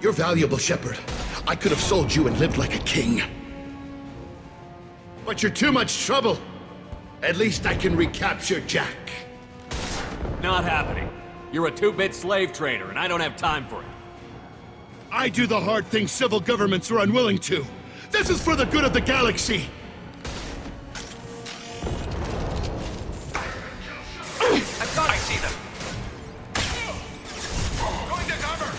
You're valuable, Shepard. I could have sold you and lived like a king. But you're too much trouble. At least I can recapture Jack. Not happening. You're a 2-bit slave trader, and I don't have time for it. I do the hard things civil governments are unwilling to. This is for the good of the galaxy. I see them. Going to cover.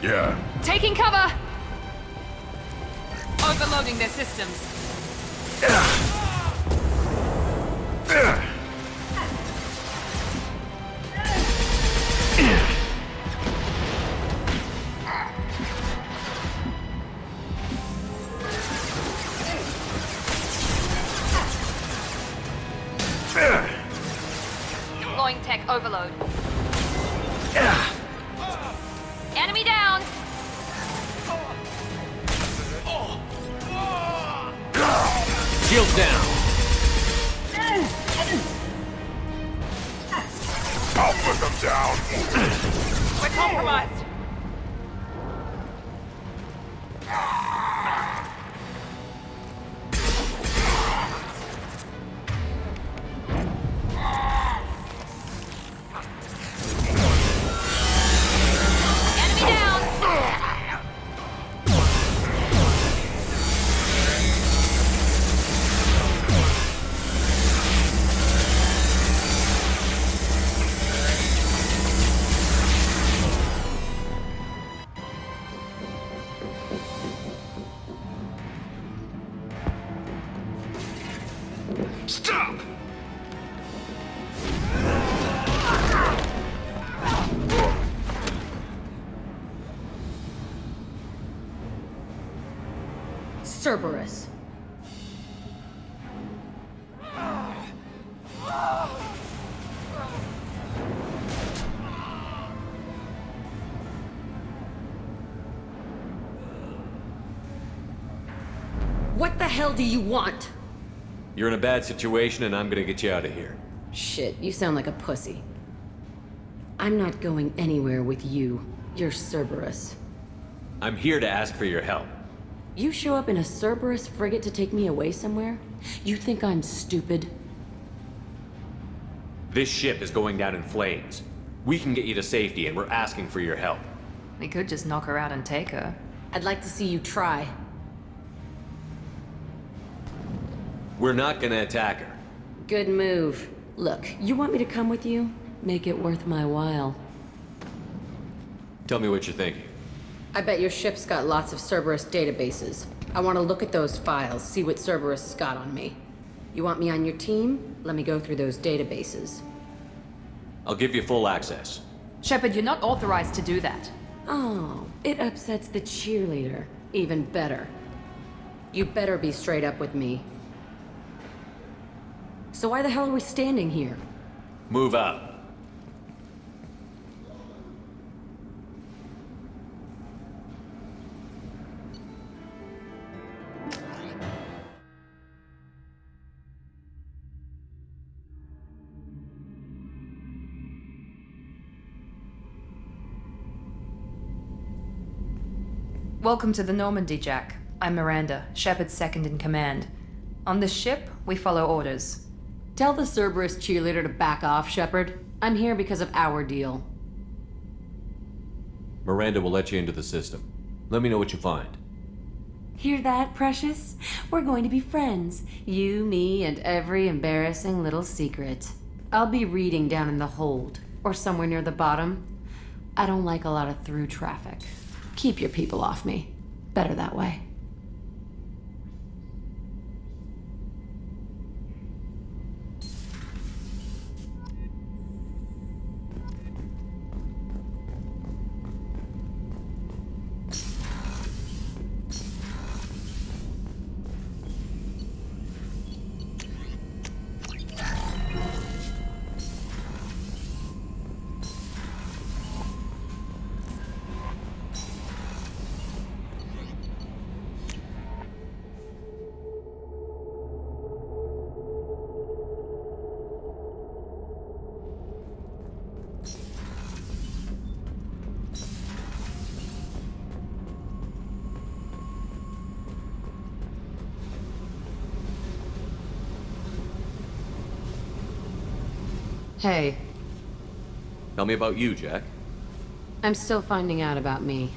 Yeah. Taking cover! Overloading their systems. Deploying tech overload. Enemy down! Shields down. I'll put them down. We're compromised. Enemy down! Stop! Cerberus. What the hell do you want? You're in a bad situation, and I'm gonna get you out of here. Shit, you sound like a pussy. I'm not going anywhere with you. You're Cerberus. I'm here to ask for your help. You show up in a Cerberus frigate to take me away somewhere? You think I'm stupid? This ship is going down in flames. We can get you to safety, and we're asking for your help. We could just knock her out and take her. I'd like to see you try. We're not gonna attack her. Good move. Look, you want me to come with you? Make it worth my while. Tell me what you're thinking. I bet your ship's got lots of Cerberus databases. I want to look at those files, see what Cerberus has got on me. You want me on your team? Let me go through those databases. I'll give you full access. Shepard, you're not authorized to do that. Oh, it upsets the cheerleader. Even better. You better be straight up with me. So why the hell are we standing here? Move out. Welcome to the Normandy, Jack. I'm Miranda, Shepard's second in command. On this ship, we follow orders. Tell the Cerberus cheerleader to back off, Shepard. I'm here because of our deal. Miranda will let you into the system. Let me know what you find. Hear that, Precious? We're going to be friends. You, me, and every embarrassing little secret. I'll be reading down in the hold, or somewhere near the bottom. I don't like a lot of through traffic. Keep your people off me. Better that way. Hey, Tell me about you, Jack. I'm still finding out about me.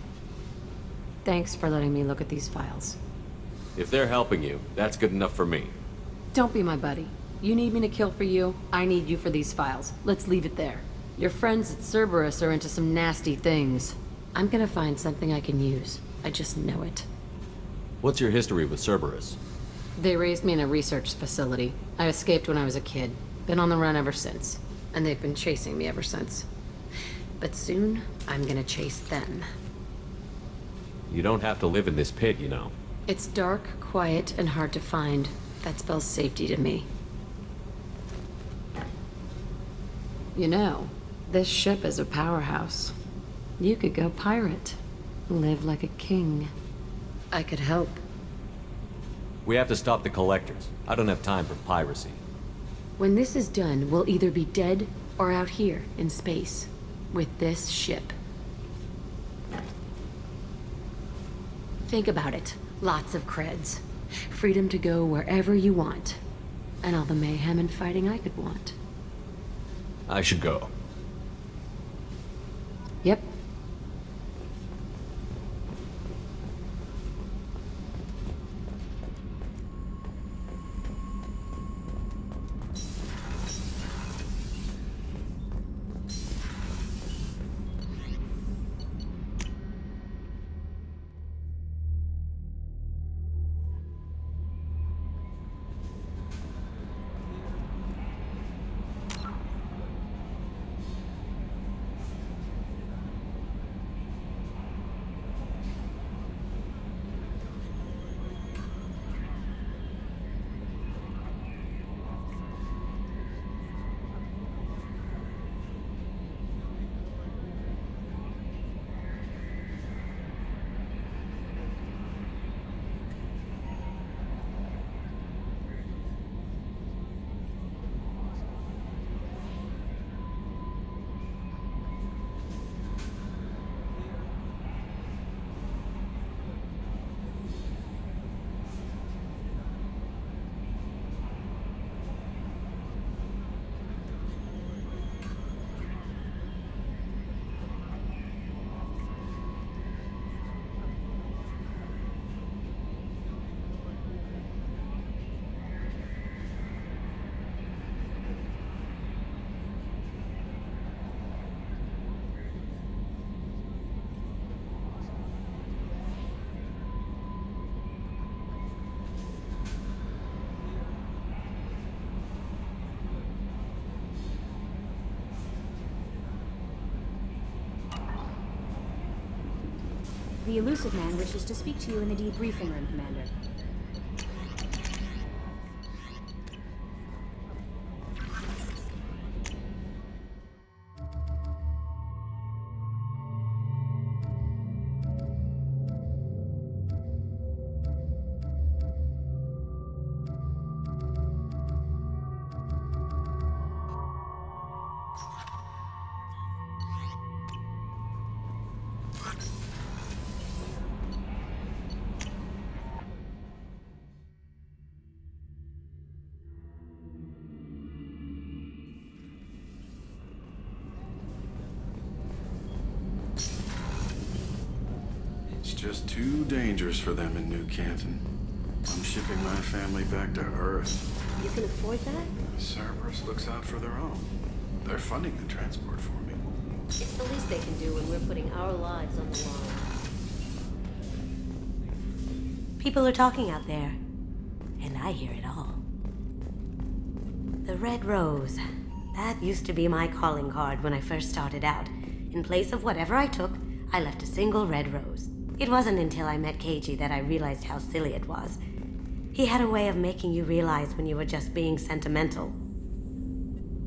Thanks for letting me look at these files. If they're helping you, that's good enough for me. Don't be my buddy. You need me to kill for you, I need you for these files. Let's leave it there. Your friends at Cerberus are into some nasty things. I'm gonna find something I can use. I just know it. What's your history with Cerberus? They raised me in a research facility. I escaped when I was a kid. Been on the run ever since. And they've been chasing me ever since. But soon, I'm gonna chase them. You don't have to live in this pit, you know. It's dark, quiet, and hard to find. That spells safety to me. You know, this ship is a powerhouse. You could go pirate. Live like a king. I could help. We have to stop the collectors. I don't have time for piracy. When this is done, we'll either be dead or out here in space. With this ship. Think about it. Lots of creds. Freedom to go wherever you want. And all the mayhem and fighting I could want. I should go. Yep. The Elusive Man wishes to speak to you in the debriefing room, Commander. It's just too dangerous for them in New Canton. I'm shipping my family back to Earth. You can afford that? Cerberus looks out for their own. They're funding the transport for me. It's the least they can do when we're putting our lives on the line. People are talking out there, and I hear it all. The Red Rose. That used to be my calling card when I first started out. In place of whatever I took, I left a single red rose. It wasn't until I met Keiji that I realized how silly it was. He had a way of making you realize when you were just being sentimental.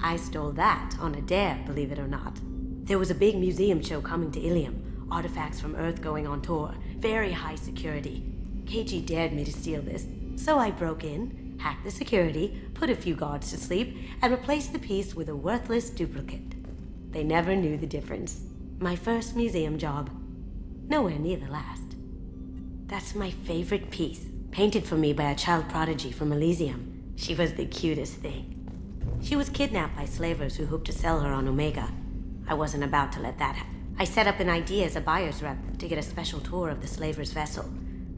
I stole that on a dare, believe it or not. There was a big museum show coming to Ilium. Artifacts from Earth going on tour. Very high security. Keiji dared me to steal this, so I broke in, hacked the security, put a few guards to sleep, and replaced the piece with a worthless duplicate. They never knew the difference. My first museum job. Nowhere near the last. That's my favorite piece, painted for me by a child prodigy from Elysium. She was the cutest thing. She was kidnapped by slavers who hoped to sell her on Omega. I wasn't about to let that happen. I set up an ID as a buyer's rep to get a special tour of the slaver's vessel.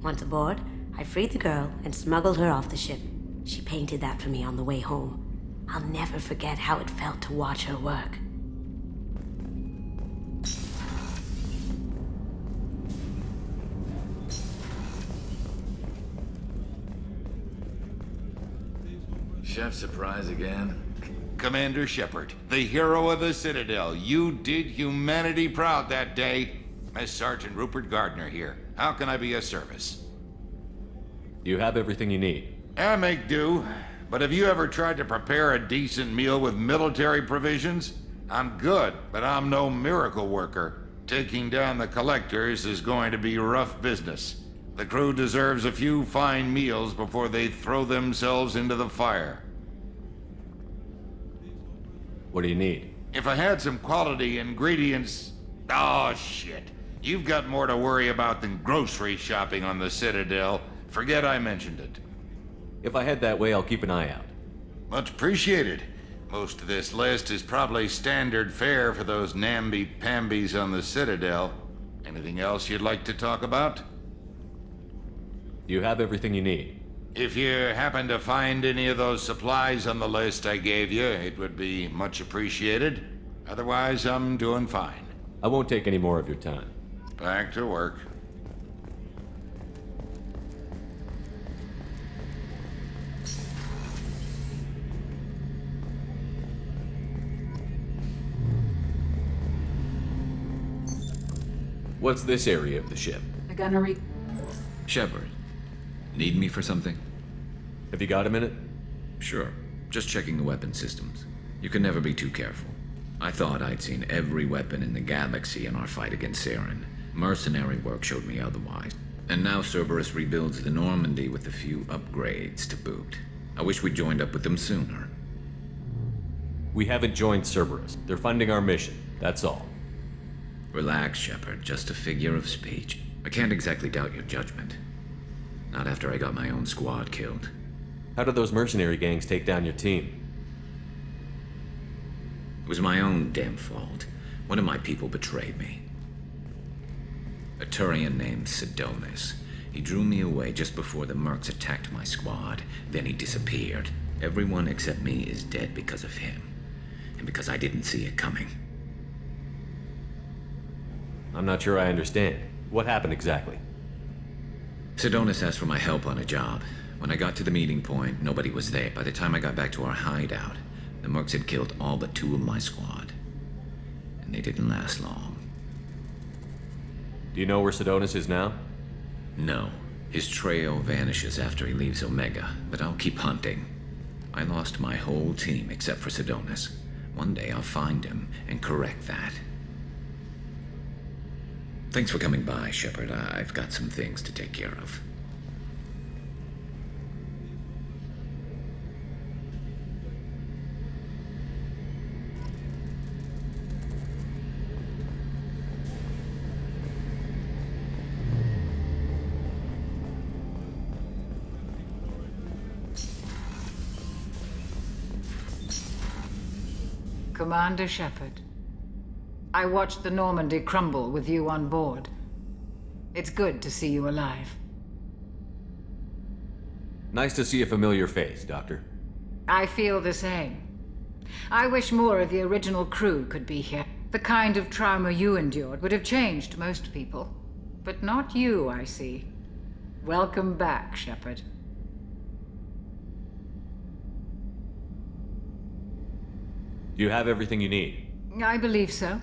Once aboard, I freed the girl and smuggled her off the ship. She painted that for me on the way home. I'll never forget how it felt to watch her work. Chef surprise again? Commander Shepard, the hero of the Citadel. You did humanity proud that day. Mess Sergeant Rupert Gardner here. How can I be of service? You have everything you need. I make do. But have you ever tried to prepare a decent meal with military provisions? I'm good, but I'm no miracle worker. Taking down the collectors is going to be rough business. The crew deserves a few fine meals before they throw themselves into the fire. What do you need? If I had some quality ingredients... Oh, shit. You've got more to worry about than grocery shopping on the Citadel. Forget I mentioned it. If I head that way, I'll keep an eye out. Much appreciated. Most of this list is probably standard fare for those namby-pambies on the Citadel. Anything else you'd like to talk about? You have everything you need. If you happen to find any of those supplies on the list I gave you, it would be much appreciated. Otherwise, I'm doing fine. I won't take any more of your time. Back to work. What's this area of the ship? The gunnery. Shepard, need me for something? Have you got a minute? Sure. Just checking the weapon systems. You can never be too careful. I thought I'd seen every weapon in the galaxy in our fight against Saren. Mercenary work showed me otherwise. And now Cerberus rebuilds the Normandy with a few upgrades to boot. I wish we'd joined up with them sooner. We haven't joined Cerberus. They're funding our mission. That's all. Relax, Shepard. Just a figure of speech. I can't exactly doubt your judgment. Not after I got my own squad killed. How did those mercenary gangs take down your team? It was my own damn fault. One of my people betrayed me. A Turian named Sidonis. He drew me away just before the mercs attacked my squad. Then he disappeared. Everyone except me is dead because of him. And because I didn't see it coming. I'm not sure I understand. What happened exactly? Sidonis asked for my help on a job. When I got to the meeting point, nobody was there. By the time I got back to our hideout, the mercs had killed all but 2 of my squad. And they didn't last long. Do you know where Sidonis is now? No. His trail vanishes after he leaves Omega, but I'll keep hunting. I lost my whole team except for Sidonis. One day I'll find him and correct that. Thanks for coming by, Shepard. I've got some things to take care of. Commander Shepard, I watched the Normandy crumble with you on board. It's good to see you alive. Nice to see a familiar face, Doctor. I feel the same. I wish more of the original crew could be here. The kind of trauma you endured would have changed most people. But not you, I see. Welcome back, Shepard. Do you have everything you need? I believe so.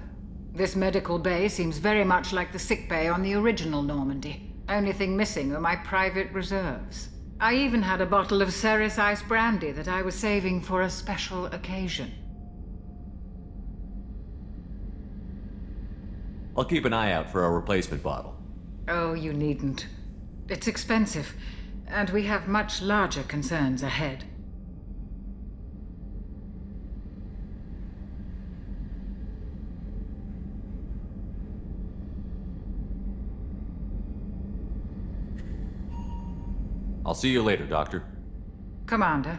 This medical bay seems very much like the sick bay on the original Normandy. Only thing missing are my private reserves. I even had a bottle of Ceres Ice brandy that I was saving for a special occasion. I'll keep an eye out for a replacement bottle. Oh, you needn't. It's expensive, and we have much larger concerns ahead. I'll see you later, Doctor. Commander.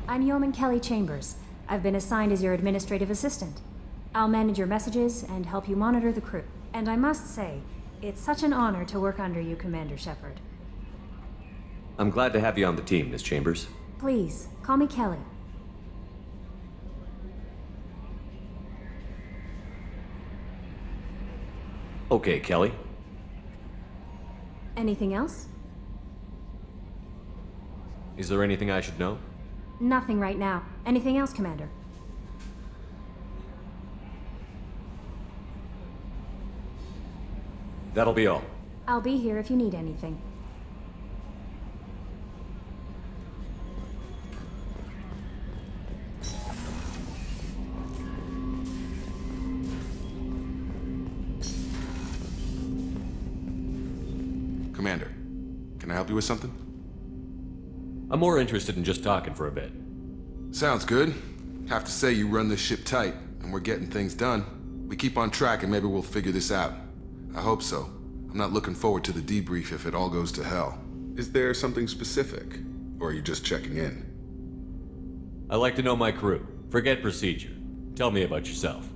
I'm Yeoman Kelly Chambers. I've been assigned as your administrative assistant. I'll manage your messages and help you monitor the crew. And I must say, it's such an honor to work under you, Commander Shepard. I'm glad to have you on the team, Miss Chambers. Please, call me Kelly. Okay, Kelly. Anything else? Is there anything I should know? Nothing right now. Anything else, Commander? That'll be all. I'll be here if you need anything. Commander, can I help you with something? I'm more interested in just talking for a bit. Sounds good. Have to say you run this ship tight, and we're getting things done. We keep on track and maybe we'll figure this out. I hope so. I'm not looking forward to the debrief if it all goes to hell. Is there something specific? Or are you just checking in? I like to know my crew. Forget procedure. Tell me about yourself.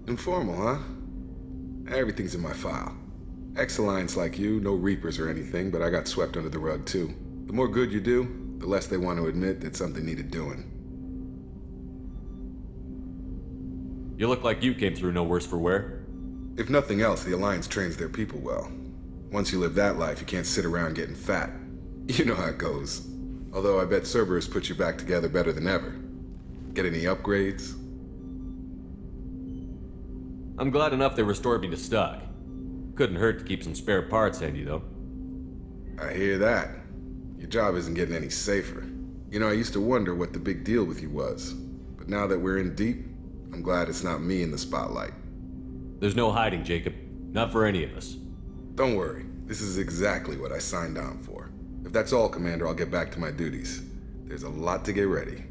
Informal, huh? Everything's in my file. Ex-Alliance like you, no Reapers or anything, but I got swept under the rug too. The more good you do, the less they want to admit that something needed doing. You look like you came through no worse for wear. If nothing else, the Alliance trains their people well. Once you live that life, you can't sit around getting fat. You know how it goes. Although I bet Cerberus put you back together better than ever. Get any upgrades? I'm glad enough they restored me to stock. Couldn't hurt to keep some spare parts handy, though. I hear that. Your job isn't getting any safer. You know, I used to wonder what the big deal with you was. But now that we're in deep, I'm glad it's not me in the spotlight. There's no hiding, Jacob. Not for any of us. Don't worry. This is exactly what I signed on for. If that's all, Commander, I'll get back to my duties. There's a lot to get ready.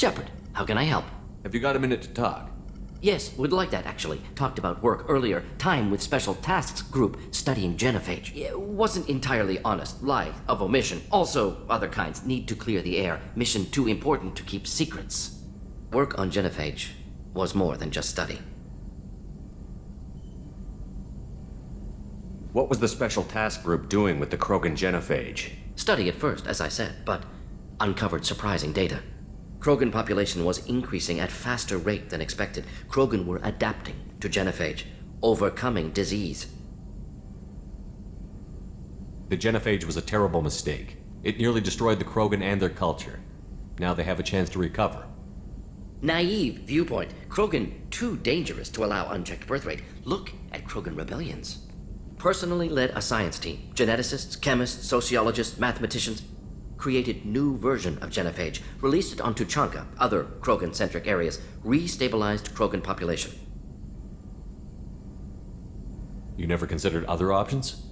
Shepard, how can I help? Have you got a minute to talk? Yes, would like that, actually. Talked about work earlier. Time with Special Tasks Group studying genophage. Yeah, wasn't entirely honest. Lie of omission. Also, other kinds. Need to clear the air. Mission too important to keep secrets. Work on genophage was more than just study. What was the Special Task Group doing with the Krogan genophage? Study at first, as I said, but uncovered surprising data. Krogan population was increasing at faster rate than expected. Krogan were adapting to genophage, overcoming disease. The genophage was a terrible mistake. It nearly destroyed the Krogan and their culture. Now they have a chance to recover. Naive viewpoint. Krogan too dangerous to allow unchecked birth rate. Look at Krogan rebellions. Personally led a science team. Geneticists, chemists, sociologists, mathematicians. Created new version of genophage. Released it onto Chanka, other Krogan-centric areas. Restabilized Krogan population. You never considered other options?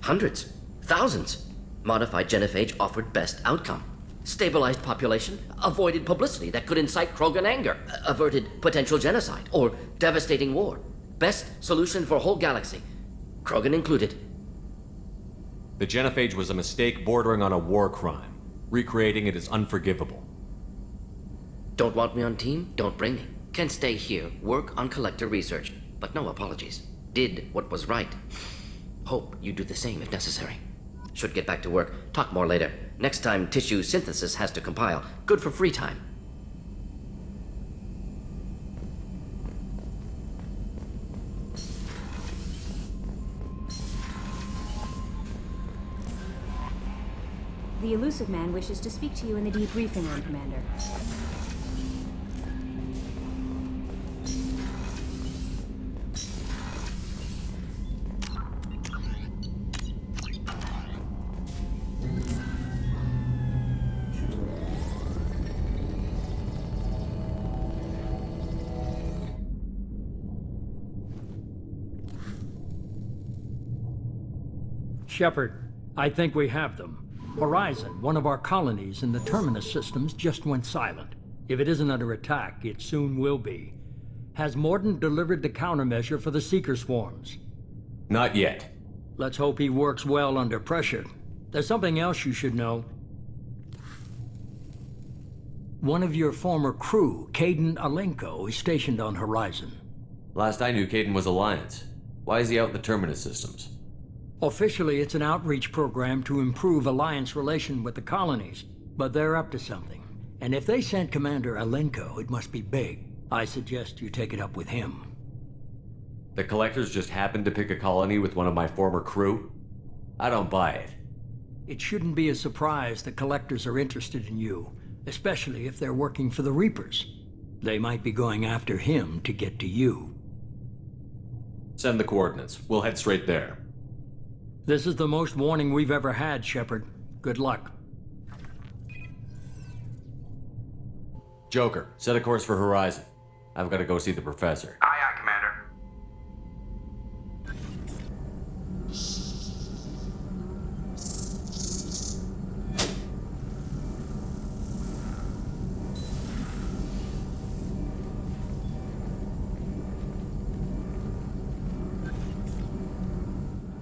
Hundreds. Thousands. Modified genophage offered best outcome. Stabilized population, avoided publicity that could incite Krogan anger, averted potential genocide or devastating war. Best solution for whole galaxy, Krogan included. The genophage was a mistake bordering on a war crime. Recreating it is unforgivable. Don't want me on team? Don't bring me. Can stay here, work on collector research, but no apologies. Did what was right. Hope you do the same if necessary. Should get back to work. Talk more later. Next time, tissue synthesis has to compile. Good for free time. The elusive man wishes to speak to you in the debriefing room, Commander. Shepard, I think we have them. Horizon, one of our colonies in the Terminus systems, just went silent. If it isn't under attack, it soon will be. Has Mordant delivered the countermeasure for the Seeker swarms? Not yet. Let's hope he works well under pressure. There's something else you should know. One of your former crew, Caden Alenko, is stationed on Horizon. Last I knew, Caden was Alliance. Why is he out in the Terminus systems? Officially, it's an outreach program to improve Alliance relation with the colonies, but they're up to something. And if they sent Commander Alenko, it must be big. I suggest you take it up with him. The Collectors just happened to pick a colony with one of my former crew? I don't buy it. It shouldn't be a surprise the Collectors are interested in you, especially if they're working for the Reapers. They might be going after him to get to you. Send the coordinates. We'll head straight there. This is the most warning we've ever had, Shepard. Good luck. Joker, set a course for Horizon. I've got to go see the Professor. Aye, aye, Commander.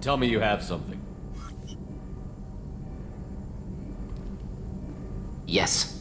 Tell me you have something. Yes.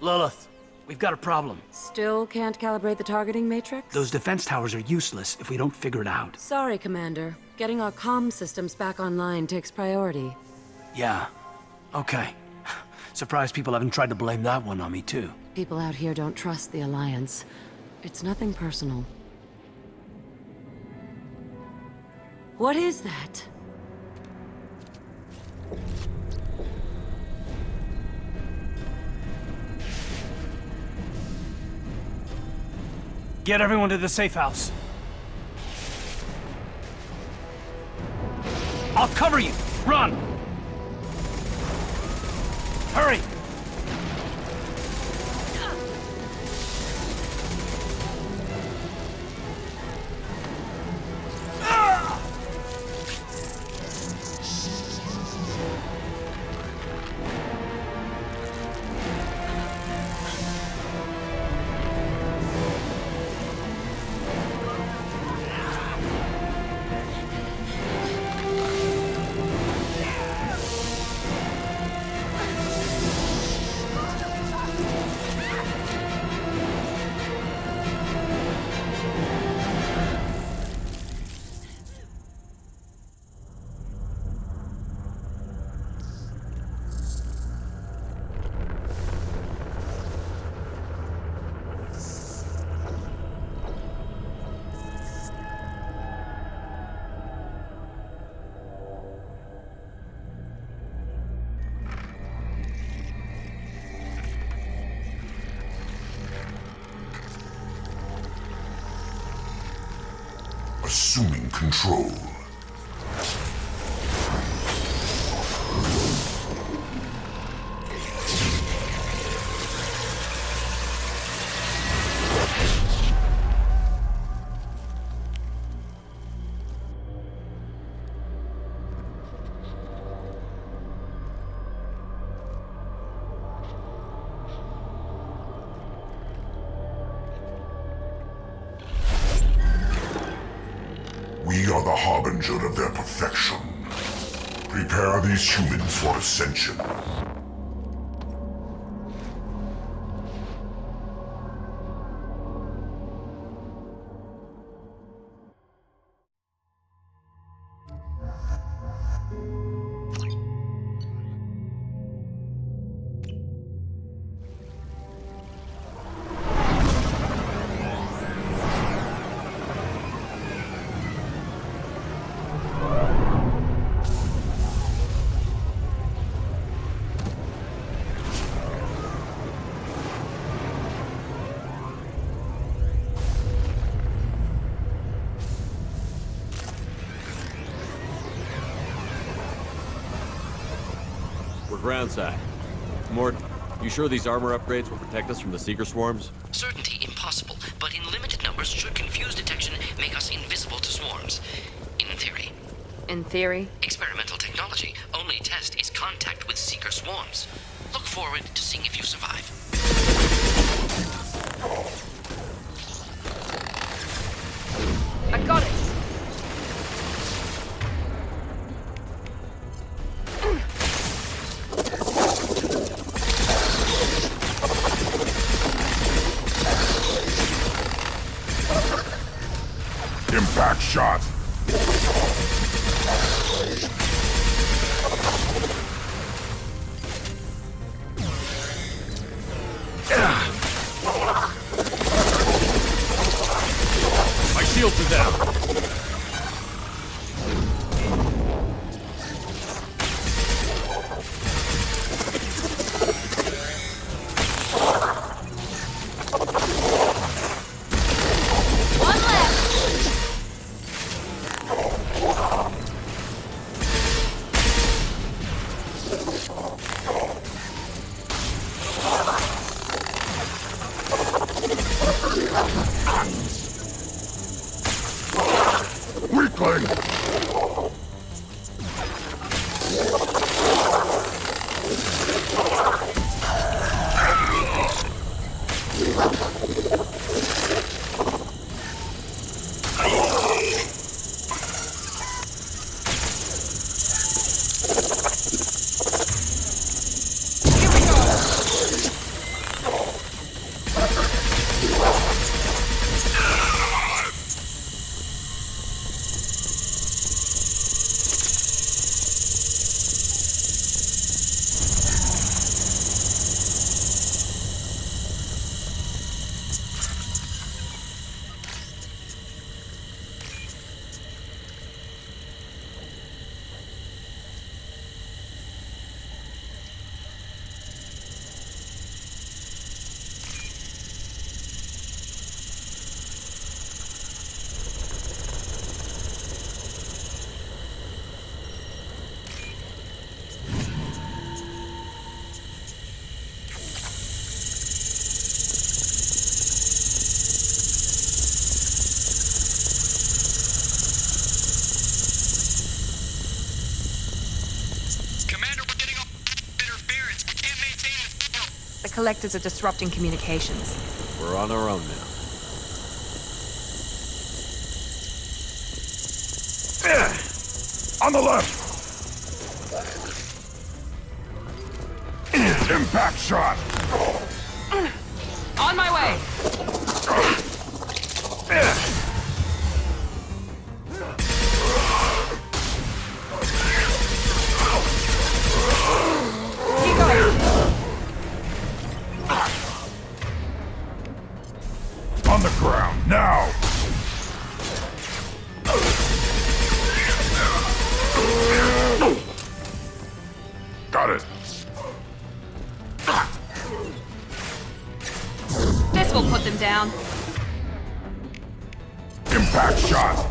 Lilith, we've got a problem. Still can't calibrate the targeting matrix? Those defense towers are useless if we don't figure it out. Sorry, Commander. Getting our comm systems back online takes priority. Yeah. Okay. Surprised people haven't tried to blame that one on me, too. People out here don't trust the Alliance. It's nothing personal. What is that? Get everyone to the safe house. I'll cover you! Run! Hurry! Assuming control. We are the harbinger of their perfection. Prepare these humans for ascension. Groundside. Mort, you sure these armor upgrades will protect us from the Seeker swarms? Certainty impossible, but in limited numbers should confuse detection make us invisible to swarms. In theory. In theory? Experimental technology. Only test is contact with Seeker swarms. Look forward to seeing if you survive. I got it! Impact shot. My shields are down. Collectors are disrupting communications. We're on our own now. On the left! Impact shot! On my way! Keep going! On the ground, now! Got it. This will put them down. Impact shot!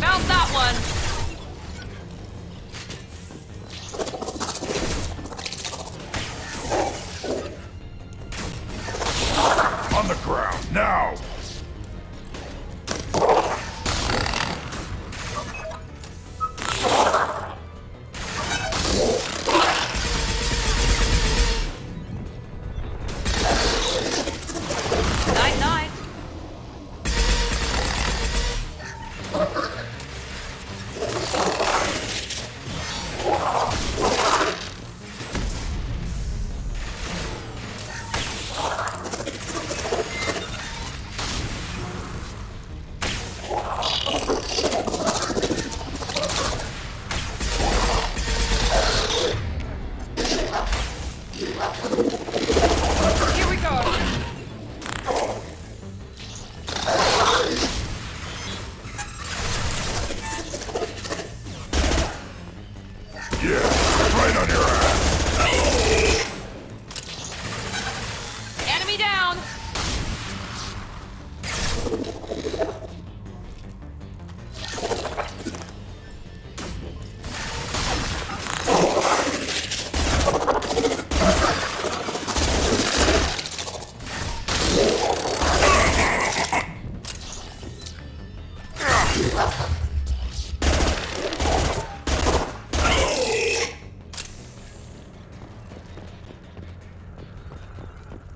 Found that one! On the ground, now! Night-night. Here we go. Yeah, right on your ass! Enemy down!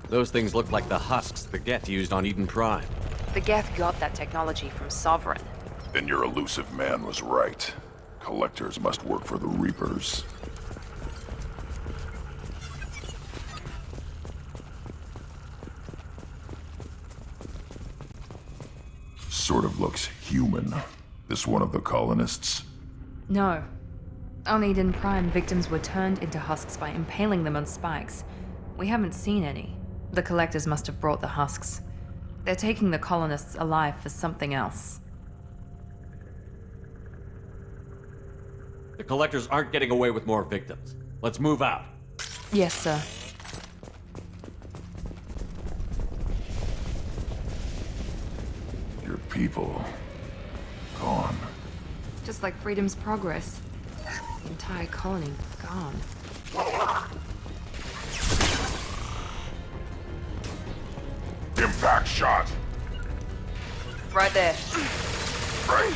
Those things look like the husks the Geth used on Eden Prime. The Geth got that technology from Sovereign. Then your elusive man was right. Collectors must work for the Reapers. Sort of looks human. This one of the colonists? No. On Eden Prime, victims were turned into husks by impaling them on spikes. We haven't seen any. The Collectors must have brought the husks. They're taking the colonists alive for something else. The Collectors aren't getting away with more victims. Let's move out. Yes, sir. Your people... gone. Just like Freedom's Progress. The entire colony gone. Impact shot! Right there. Right.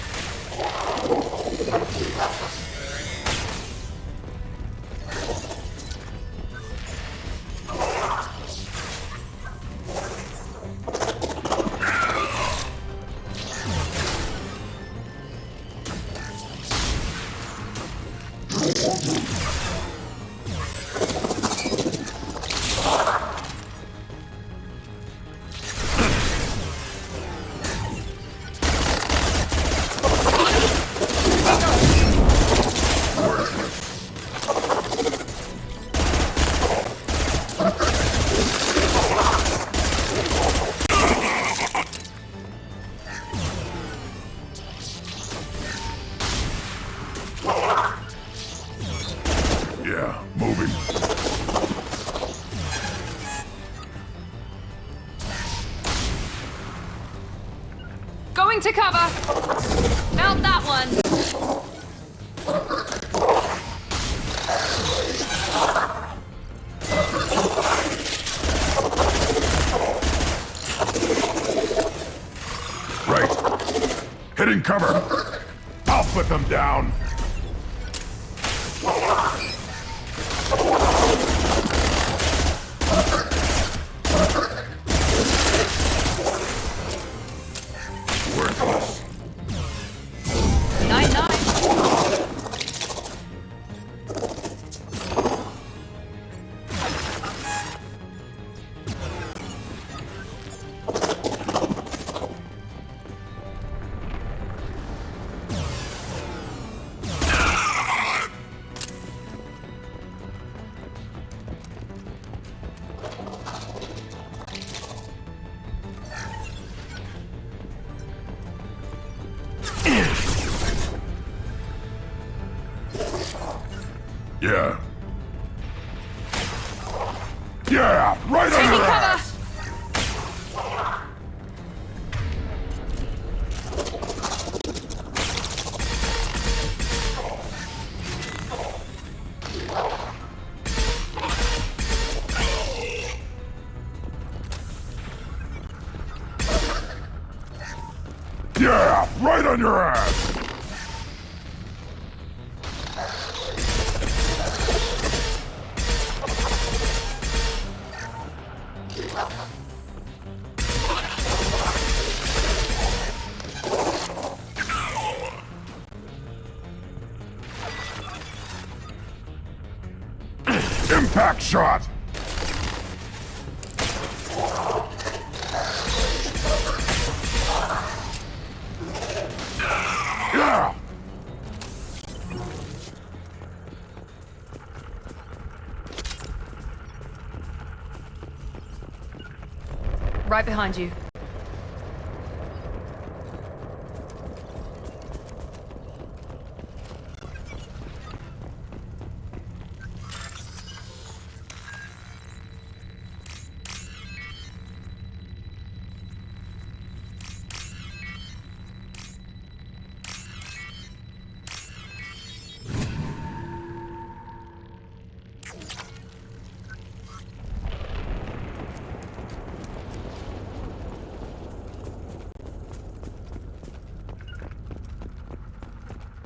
Yeah, moving. Going to cover! Found that one! cover! I'll put them down! Worthless. 9-9. Yeah. Yeah, right on Taking your cover! ass! Yeah, right on your ass! Impact shot! Yeah! Right behind you.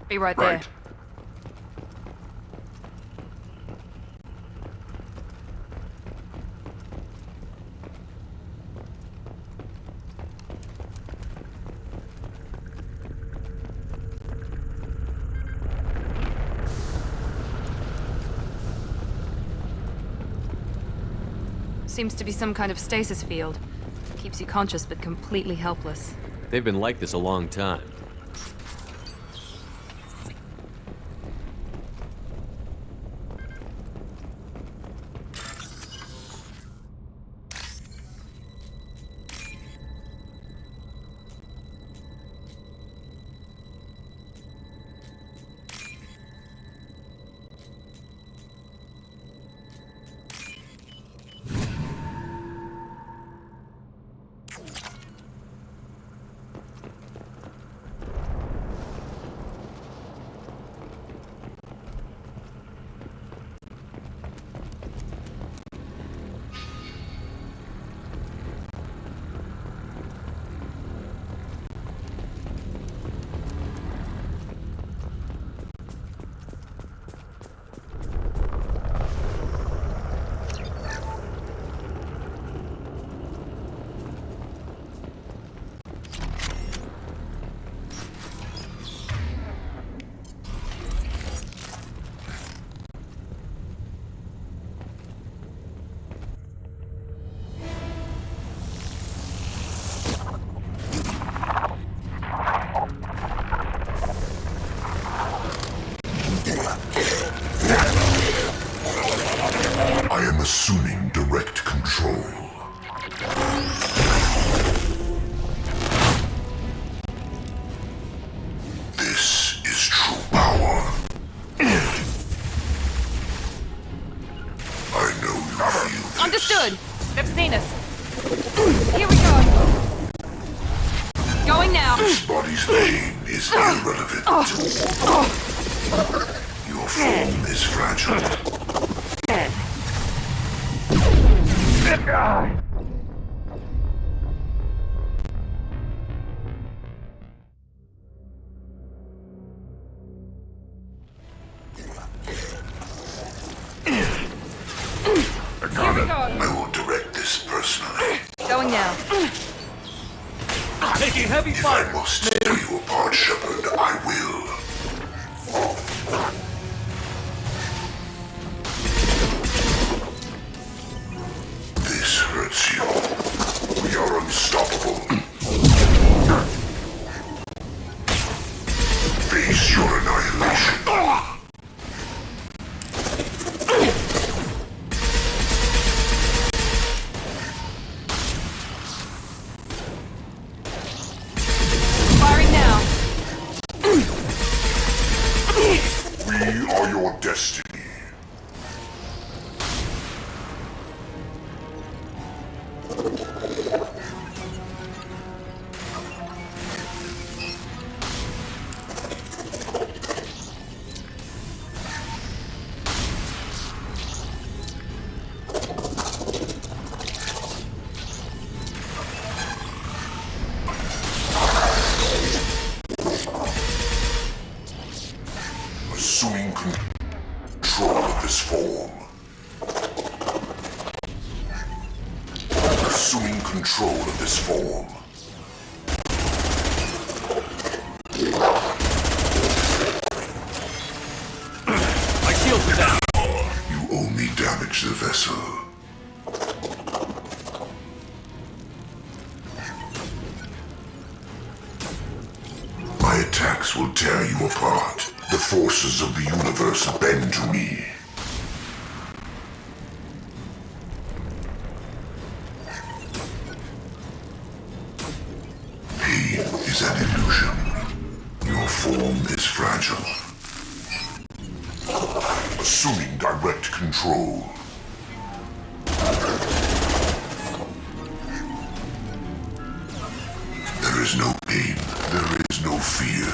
Be right there. Seems to be some kind of stasis field. Keeps you conscious but completely helpless. They've been like this a long time. I am assuming direct control. This is true power. I know you feel this. Understood. They've seen us. Here we go. Going now. This body's pain is irrelevant. Your form is fragile. Taking heavy fire! I must tear you apart, Shepard. I will. This hurts you. We are unstoppable. Face your annihilation. Firing now. We are your destiny. Assuming control of this form. Assuming control of this form. My shields are down. You only damage the vessel. My attacks will tear you apart. The forces of the universe bend to me. Pain is an illusion. Your form is fragile. Assuming direct control. There is no pain. There is no fear.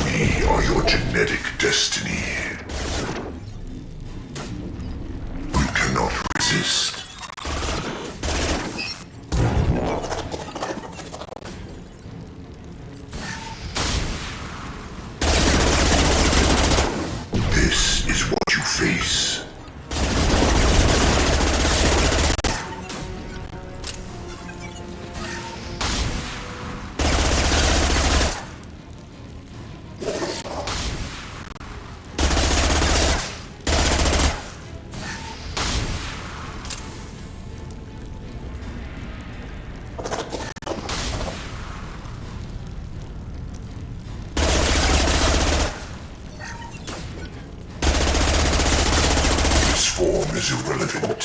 We are your genetic destiny. You cannot resist. This is what you face. This form is irrelevant.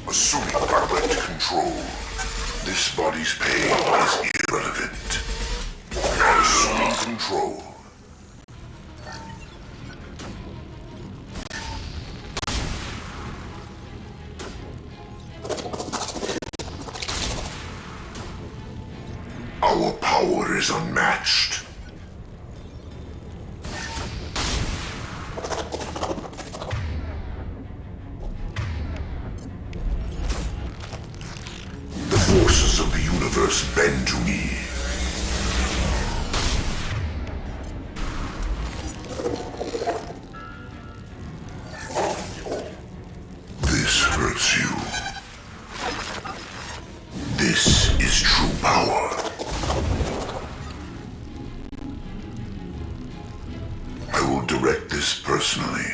Assuming direct control. This body's pain is irrelevant. Assuming control. Our power is unmatched. The forces of the universe bend to me. This hurts you. This is true power. I will direct this personally.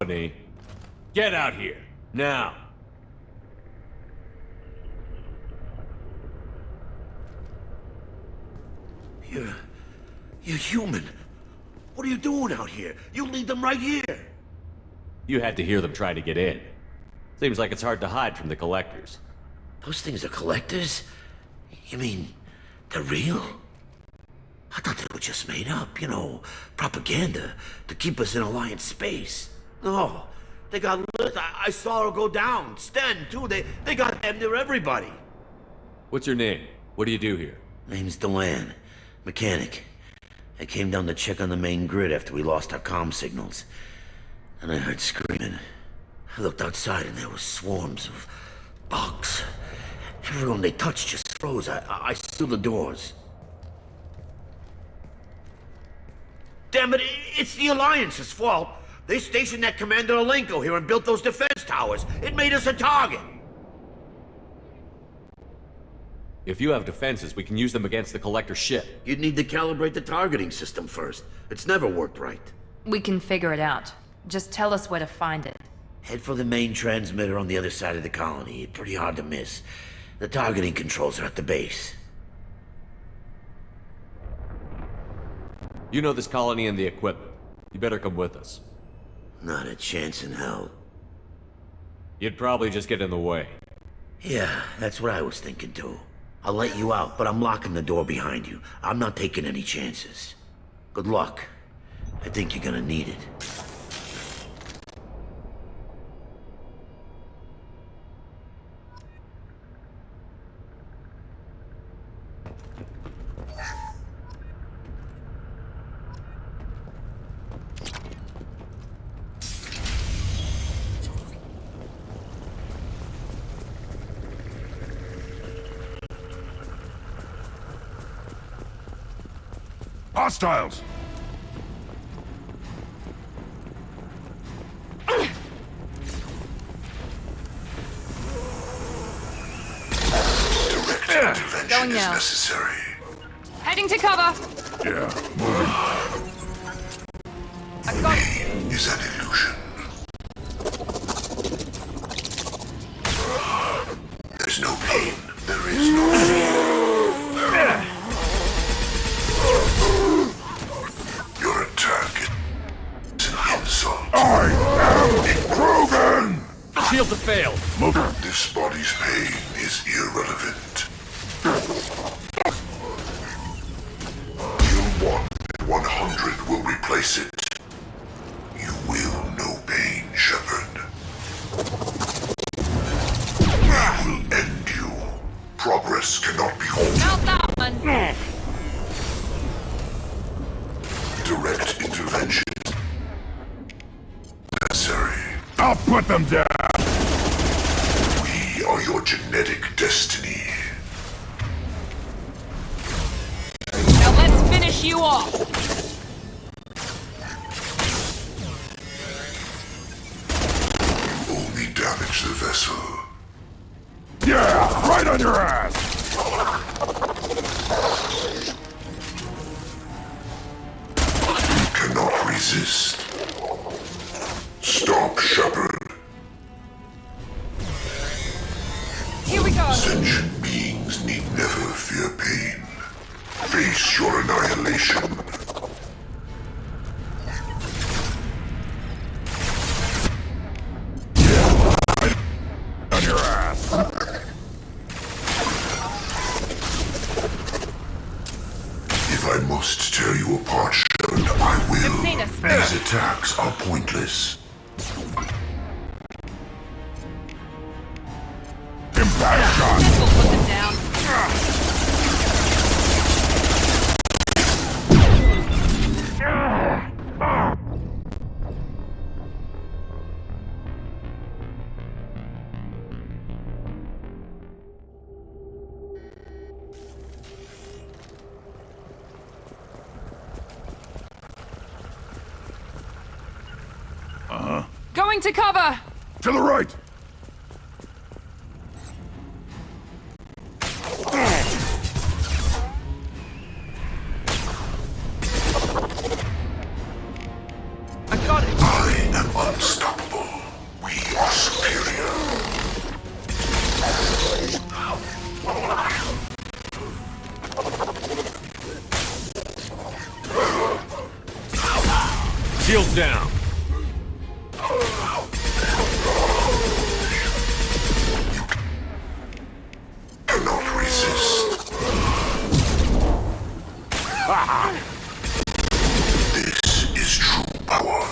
company. Get out here, now. You're human. What are you doing out here? You lead them right here. You had to hear them trying to get in. Seems like it's hard to hide from the collectors. Those things are collectors? You mean, they're real? I thought they were just made up, you know, propaganda to keep us in Alliance space. No, they got lit. I saw her go down. Sten, too. They got damn near everybody. What's your name? What do you do here? Name's Dewan. Mechanic. I came down to check on the main grid after we lost our comm signals. And I heard screaming. I looked outside and there were swarms of bugs. Everyone they touched just froze. I sealed the doors. Damn it, it's the Alliance's fault. They stationed that Commander Alenko here and built those defense towers. It made us a target. If you have defenses, we can use them against the Collector ship. You'd need to calibrate the targeting system first. It's never worked right. We can figure it out. Just tell us where to find it. Head for the main transmitter on the other side of the colony. Pretty hard to miss. The targeting controls are at the base. You know this colony and the equipment. You better come with us. Not a chance in hell. You'd probably just get in the way. Yeah, that's what I was thinking too. I'll let you out, but I'm locking the door behind you. I'm not taking any chances. Good luck. I think you're gonna need it. Hostiles! Direct intervention is necessary. Heading to cover. Yeah. Pain is an illusion. There's no pain. There is no fear. Your attack is an insult. I am Krogan! Shield to fail. This body's pain is irrelevant. Kill 1 and 100 will replace it. You will know pain, Shepard. We will end you. Progress cannot be halted. Not that one. Direct intervention necessary. I'll put them down. We are your genetic destiny. Now let's finish you off. You only damage the vessel. Yeah, right on your ass. You cannot resist. Stop, Shepard. Here we go. Sentient beings need never fear pain. Face your annihilation. Yeah, right on your ass. If I must tear you apart, Shepard, I will. These attacks are pointless. Impact shot! We'll put them down. Going to cover! To the right! I got it! I am unstoppable. Get down. Cannot resist. This is true power.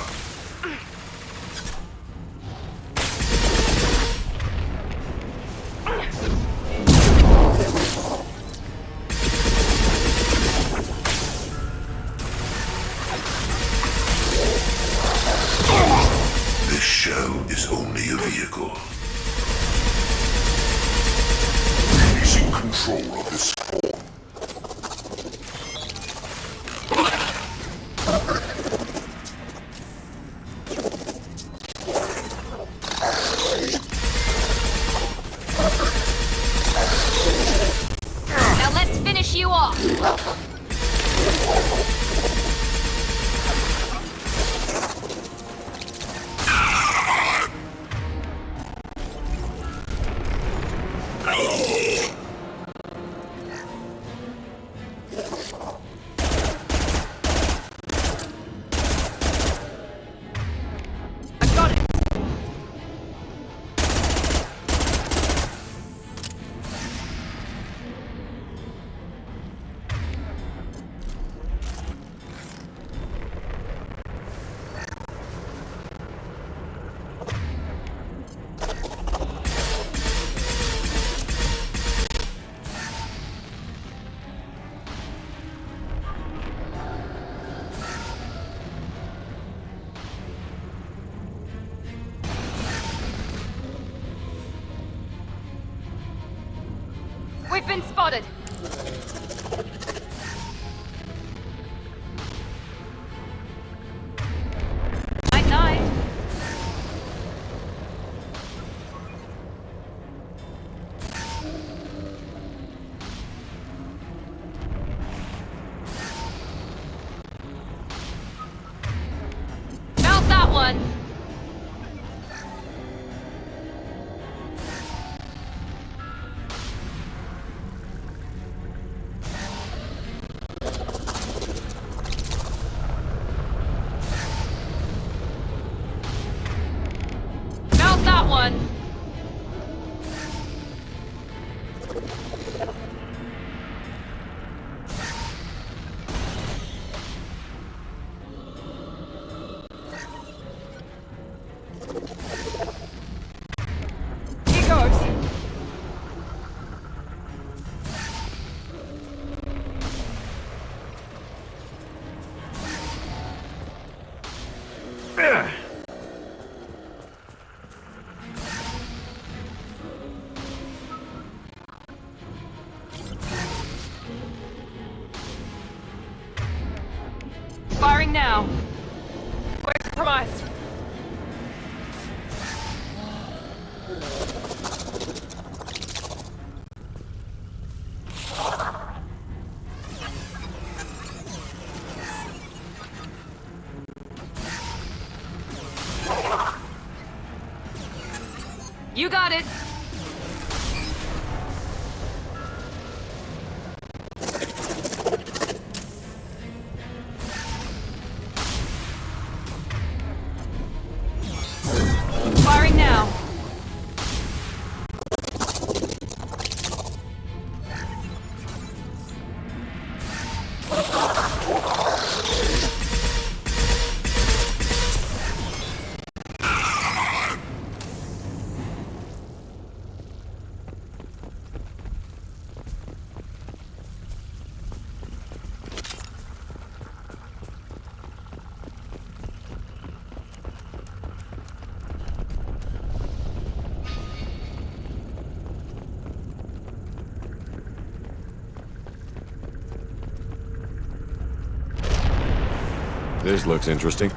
This shell is only a vehicle. Releasing control of this form. Now let's finish you off. We've been spotted. Night-night. Felt that one. Felt that one. Here goes. Firing now. We're compromised. You got it. Firing now. This looks interesting.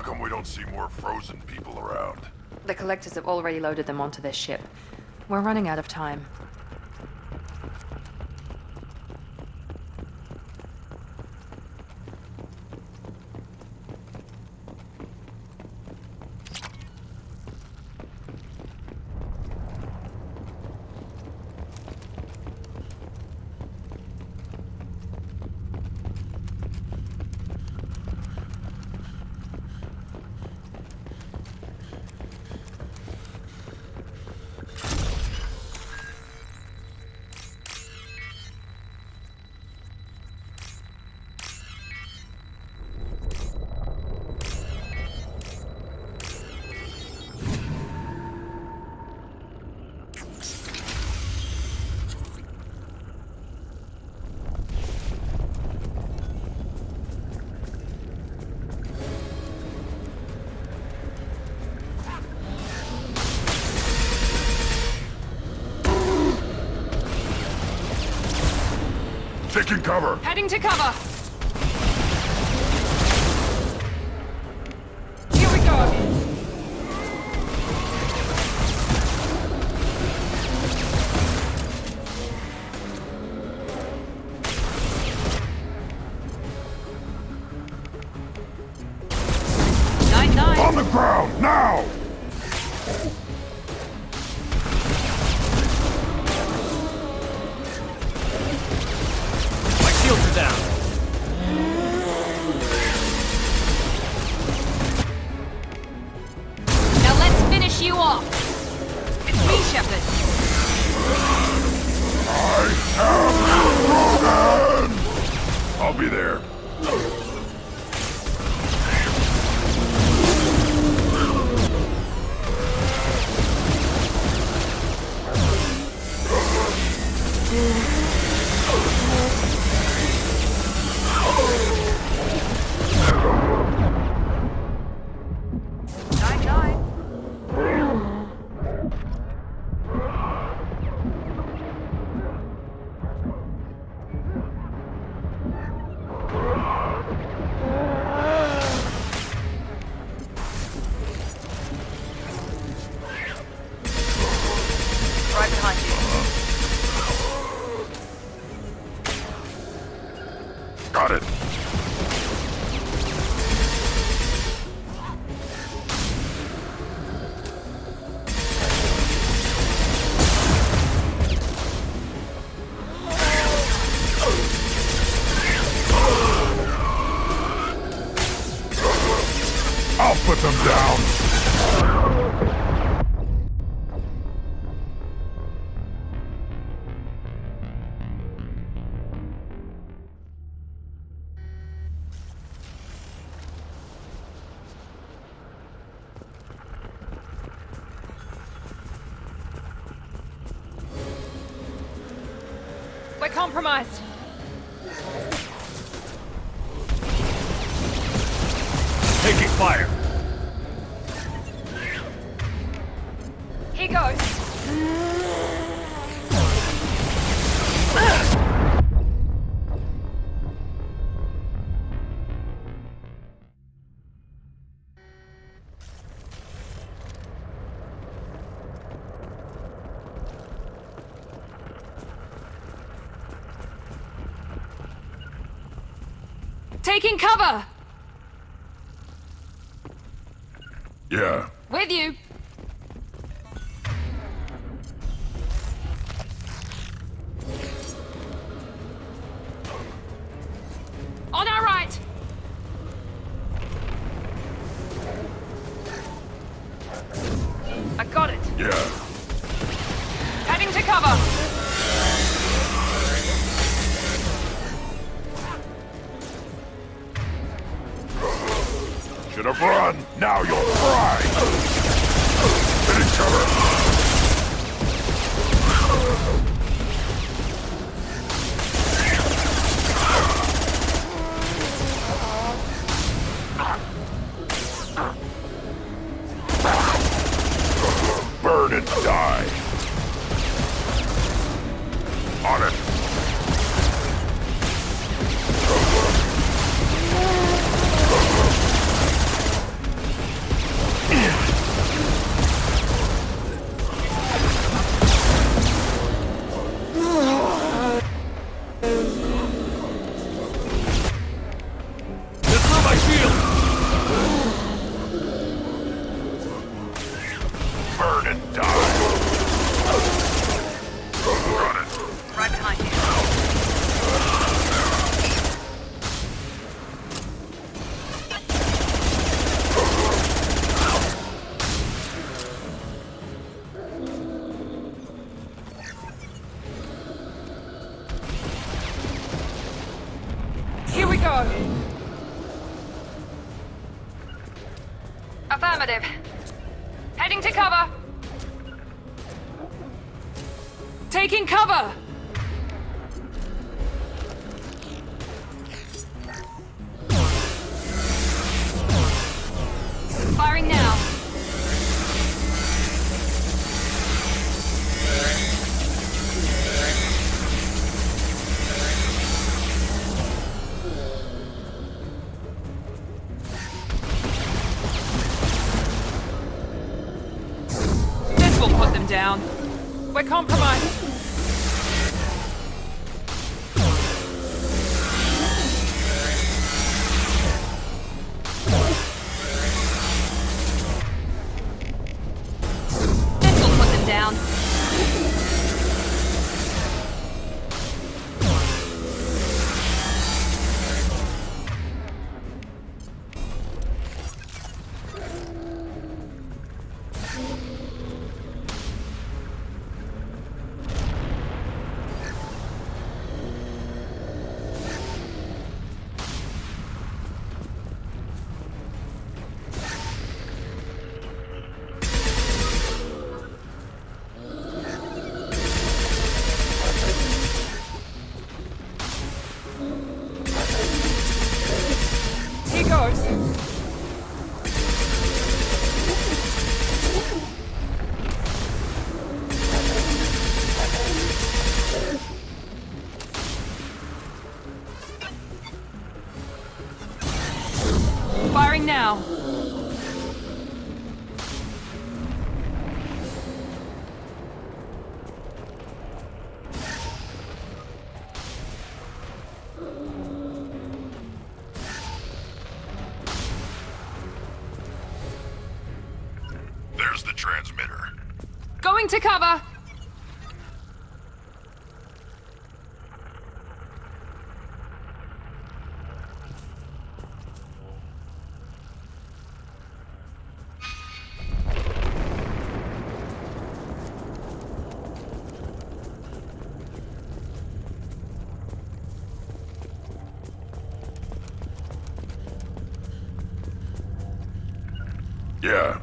come we don't see more frozen people around? The collectors have already loaded them onto their ship. We're running out of time. Taking cover! Heading to cover! Here we go! Nine. On the ground, now! Shields are down. Now let's finish you off. It's me, Shepard. I am Rogan! I'll be there. Right behind you. Got it. I'll put them down. We're compromised. Taking fire. Here goes. Taking cover! Yeah. With you! On our right! I got it! Yeah. Heading to cover! Should have run. Now you'll fry. Getting cover. Burn and die. On it. go. Affirmative. Heading to cover. Taking cover. Firing now. This will put them down. We're compromised. Down. Firing now. There's the transmitter. Going to cover. Yeah.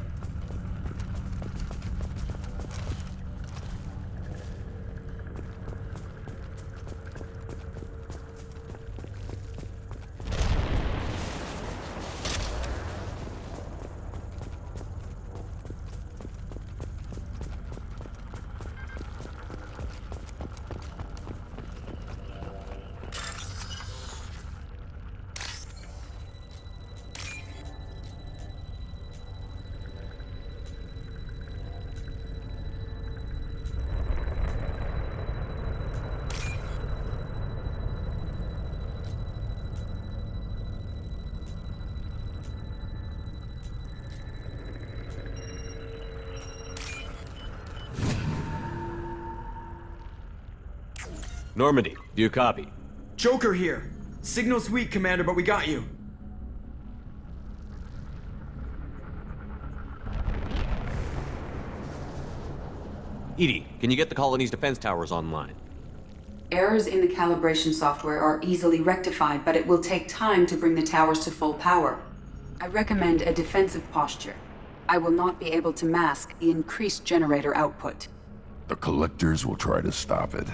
Normandy, do you copy? Joker here. Signal's weak, Commander, but we got you. Edie, can you get the colony's defense towers online? Errors in the calibration software are easily rectified, but it will take time to bring the towers to full power. I recommend a defensive posture. I will not be able to mask the increased generator output. The collectors will try to stop it.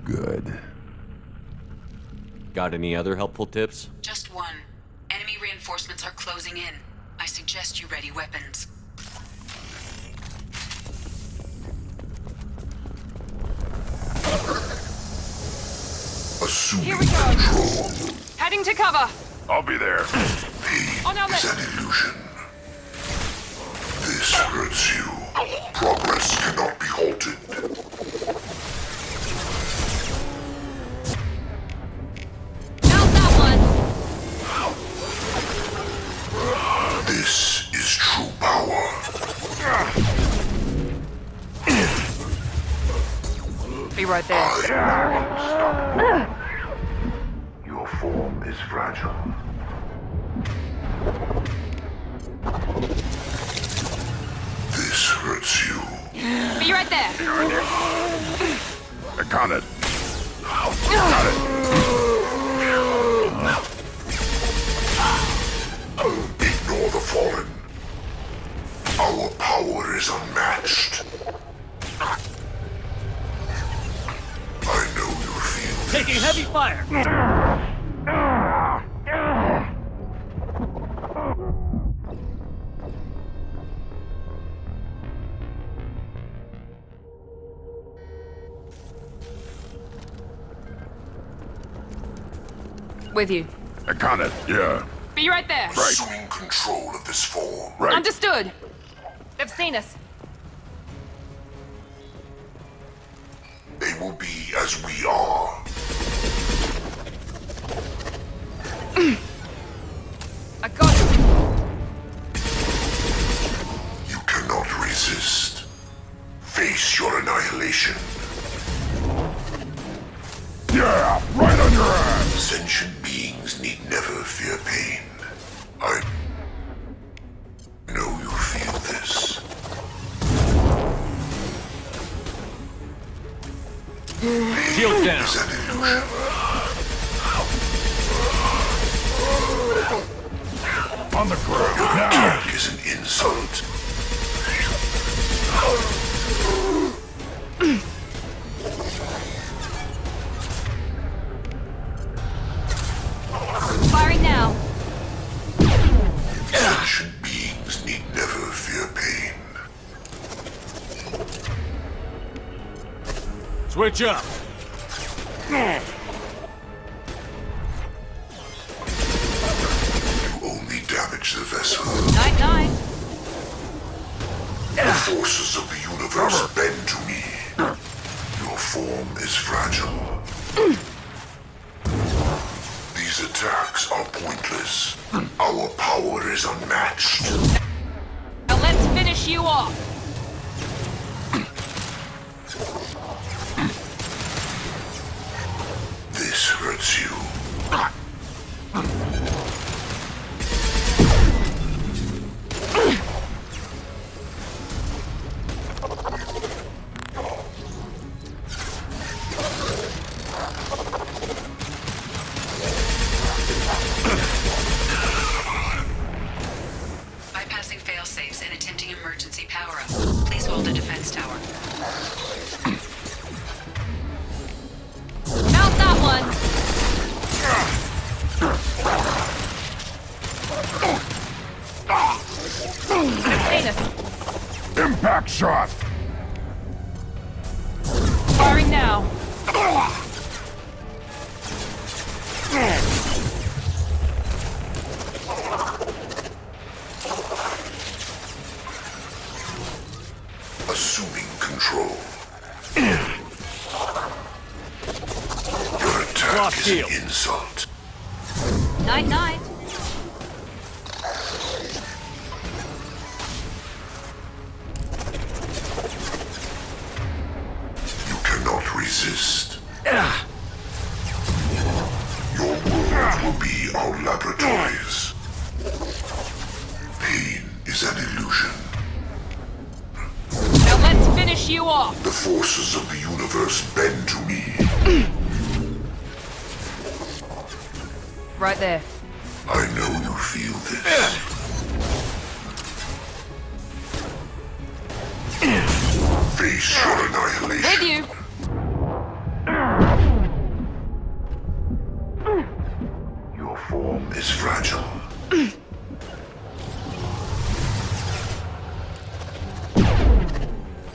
Good. Got any other helpful tips? Just one. Enemy reinforcements are closing in. I suggest you ready weapons. Assuming Here we go. control. Heading to cover. I'll be there. On our Is left. an illusion. This hurts you. Progress cannot be halted. This is true power. Be right there. Your form is fragile. This hurts you. Be right there. I got it. Got it. Taking heavy fire! With you. I got it, yeah. Be right there. Assuming control of this form. Understood. They've seen us. They will be as we are. I got it. You cannot resist. Face your annihilation. Yeah, right on your ass! Sentient beings need never fear pain. I know you feel this. Shields down. Is an illusion. On the ground. Your attack is an insult. Firing now. Sentient beings need never fear pain. Switch up. You only damage the vessel. Night. The forces of the universe bend to me. Your form is fragile. These attacks are pointless. Our power is unmatched. Now let's finish you off. This hurts you. Bypassing fail-safes and attempting emergency power-up. Please hold the defense tower. Mount that one. Seen us. Impact shot! Firing now. Assuming control. Your attack is an insult. Night. You cannot resist. Your world will be our laboratories. Pain is an illusion. Now let's finish you off. The forces of the universe bend to me. Right there. I know you feel this. Face your annihilation. With you. Your form is fragile.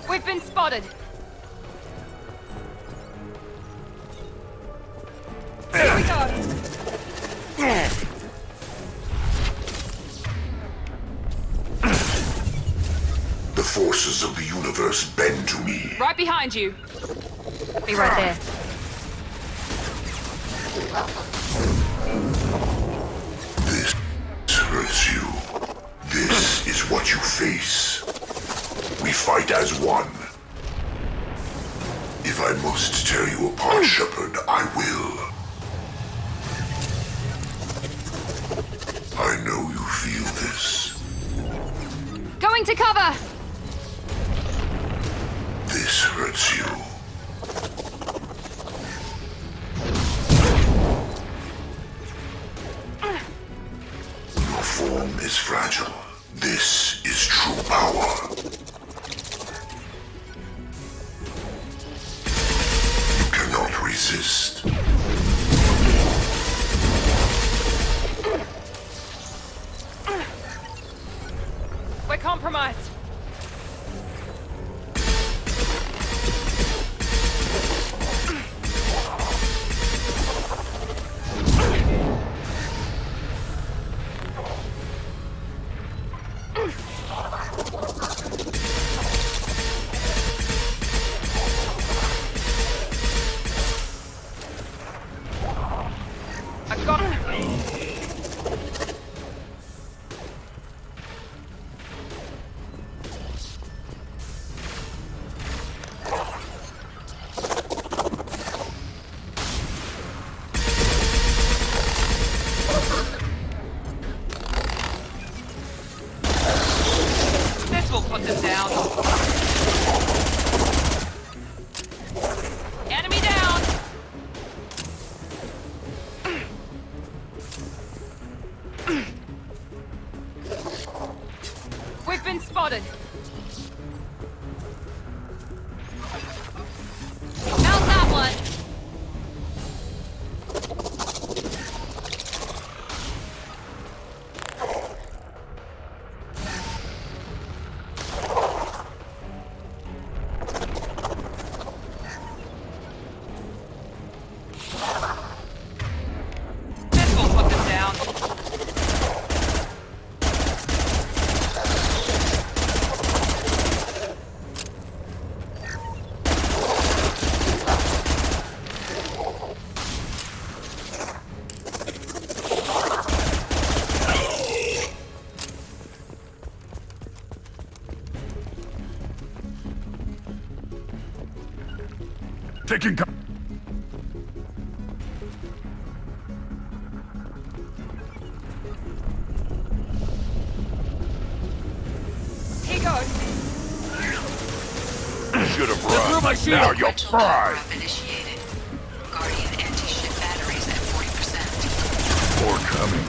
We've been spotted. Here we go. The forces of the universe bend to me. Right behind you. Be right there. This hurts you. This is what you face. We fight as one. If I must tear you apart, Shepard, I will. I know you feel this. Going to cover. This hurts you. Your form is fragile. This is true power. You cannot resist. I've got... This will put them down. Enemy down! We've been spotted. Found that one. This will put them down. Taking co- He goes. Should have Threw run. my shield. Now you're fried. Initiated. Guardian anti-ship batteries at 40%. More coming.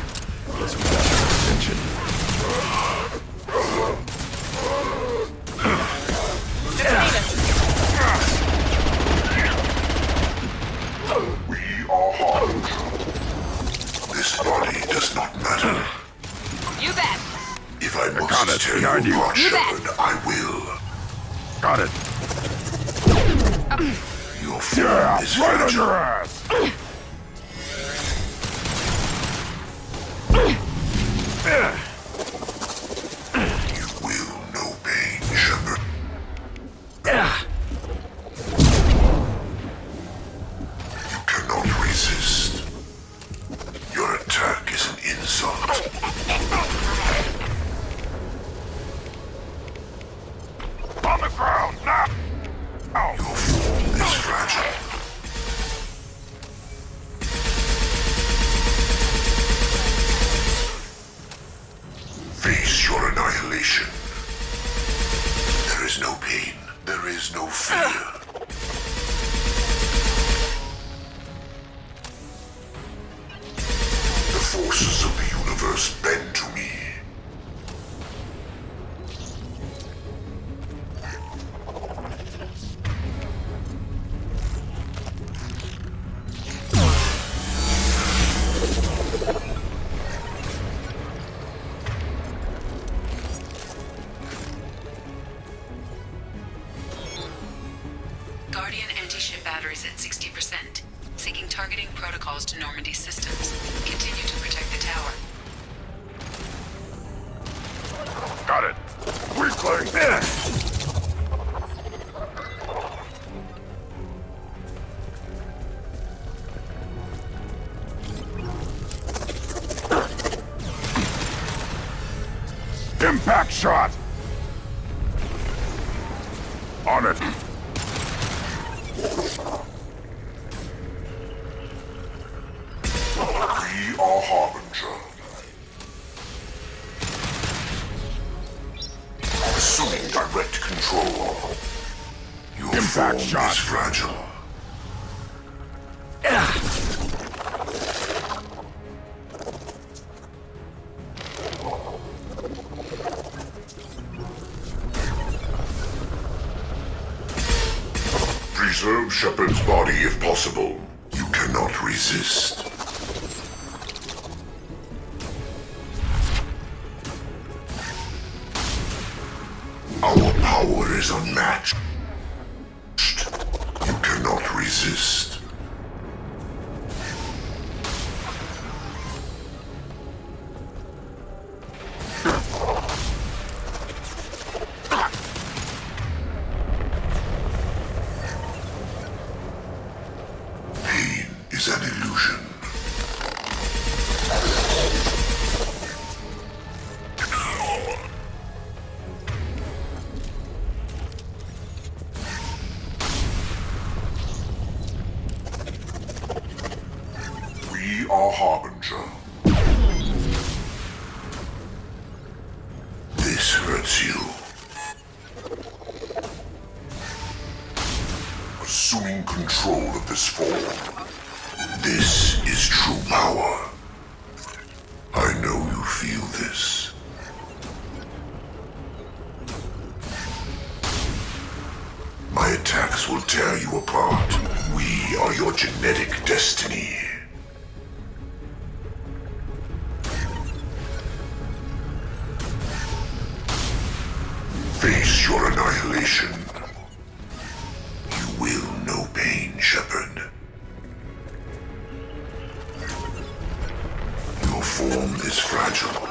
Guess we got their attention. We are harmed. This body does not matter. You bet. If I must tear you apart, Shepard, I will. Got it. Your form is right on your ass. You will know pain, Shepard. You cannot resist. Your attack is an insult. On the ground, now! Your form is fragile. Face your annihilation. There is no pain. There is no fear. The forces of the universe bend to me. Guardian anti-ship batteries at 60%. Seeking targeting protocols to Normandy systems. Continue to protect the tower. Got it. Weakling. Impact shot. On it. We are Harbinger. Assuming direct control. Your Impact form is fragile. Preserve Shepard's body if possible. You cannot resist. Our power is unmatched. You cannot resist. Pain is an illusion. We are Harbinger. This hurts you. Assuming control of this form. This is true power. I know you feel this. My attacks will tear you apart. We are your genetic destiny. Face your annihilation. You will know pain, Shepard. Your form is fragile.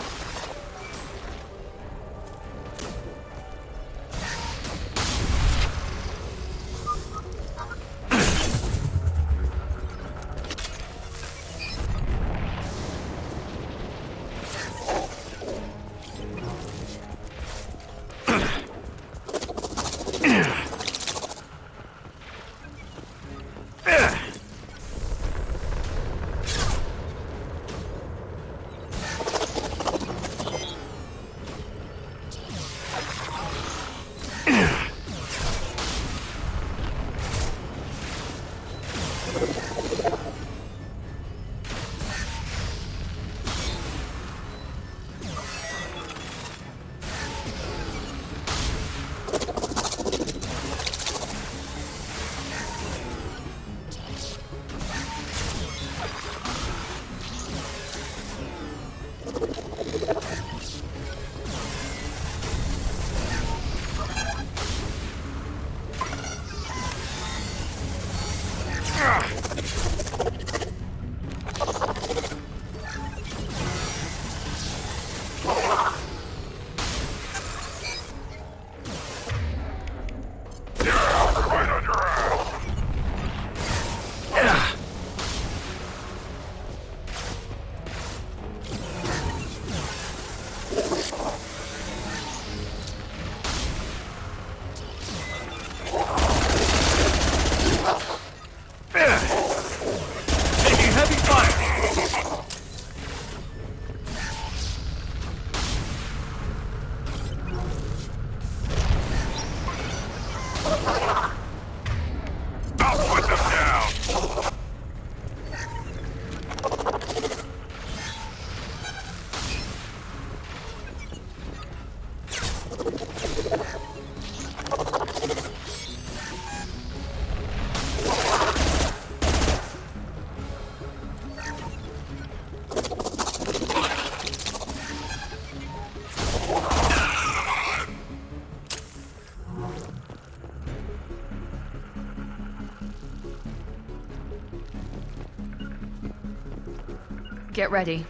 Get ready.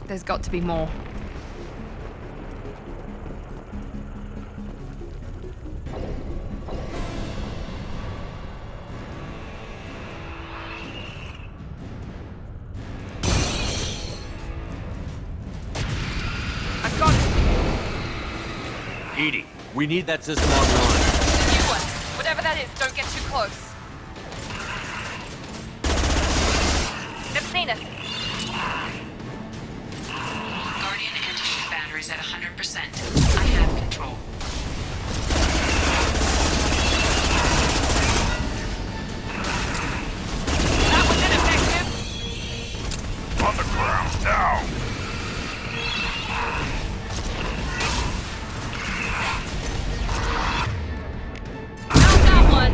There's got to be more. I've got it! Edie, we need that system online. New one. Whatever that is, don't get too close. They've seen us. Guardian anti-ship batteries at 100%. I have control. That was ineffective. On the ground now! Found that one.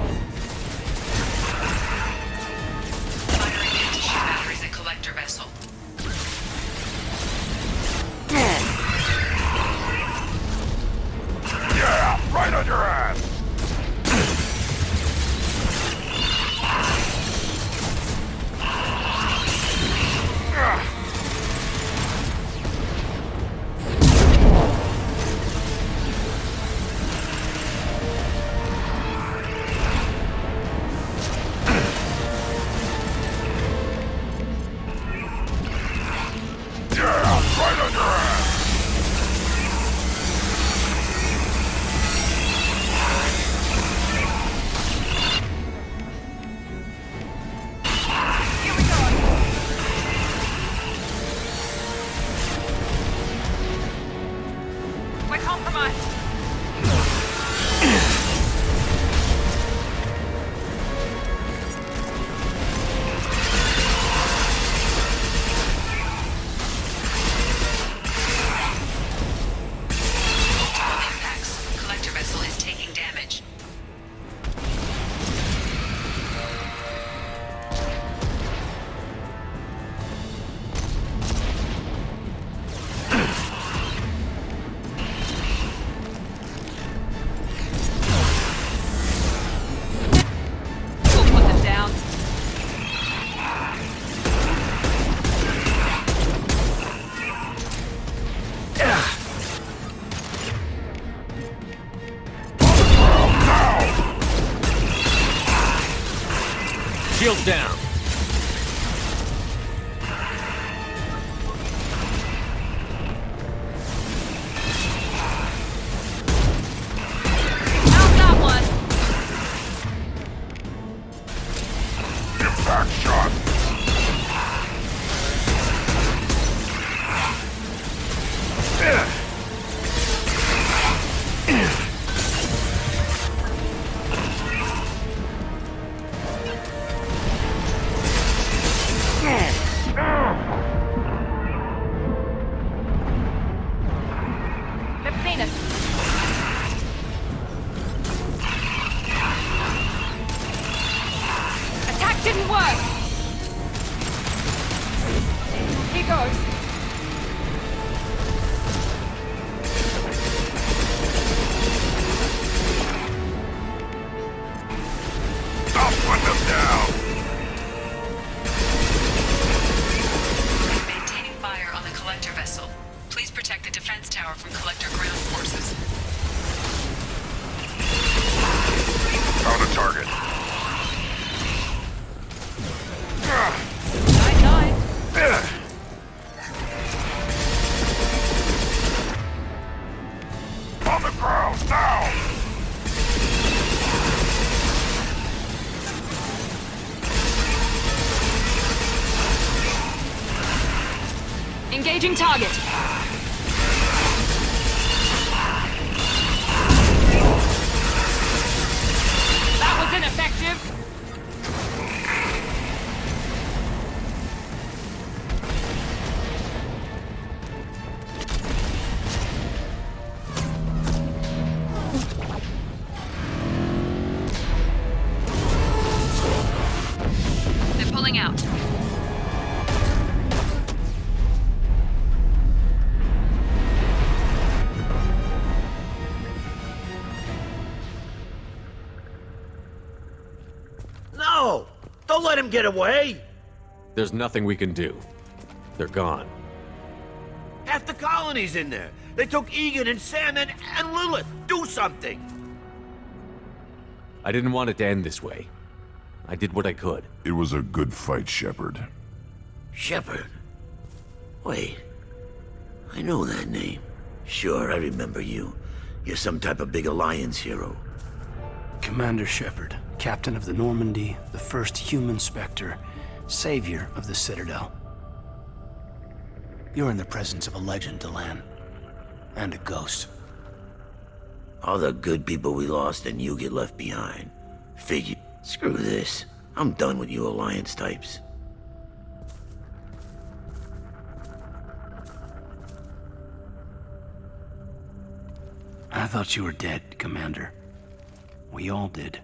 Firing anti-ship batteries at collector vessel. Yeah, right on your ass! he goes. I'll put them down! Maintaining fire on the collector vessel. Please protect the defense tower from collector ground forces. Found a target. On the ground, now! Engaging target. That was ineffective. They're pulling out. No! Don't let him get away! There's nothing we can do. They're gone. Half the colony's in there. They took Egan and Sam and Lilith. Do something! I didn't want it to end this way. I did what I could. It was a good fight, Shepard. Shepard? Wait. I know that name. Sure, I remember you. You're some type of big Alliance hero. Commander Shepard, captain of the Normandy, the first human Spectre, savior of the Citadel. You're in the presence of a legend, Delan. And a ghost. All the good people we lost and you get left behind. Figure. Screw this. I'm done with you Alliance types. I thought you were dead, Commander. We all did.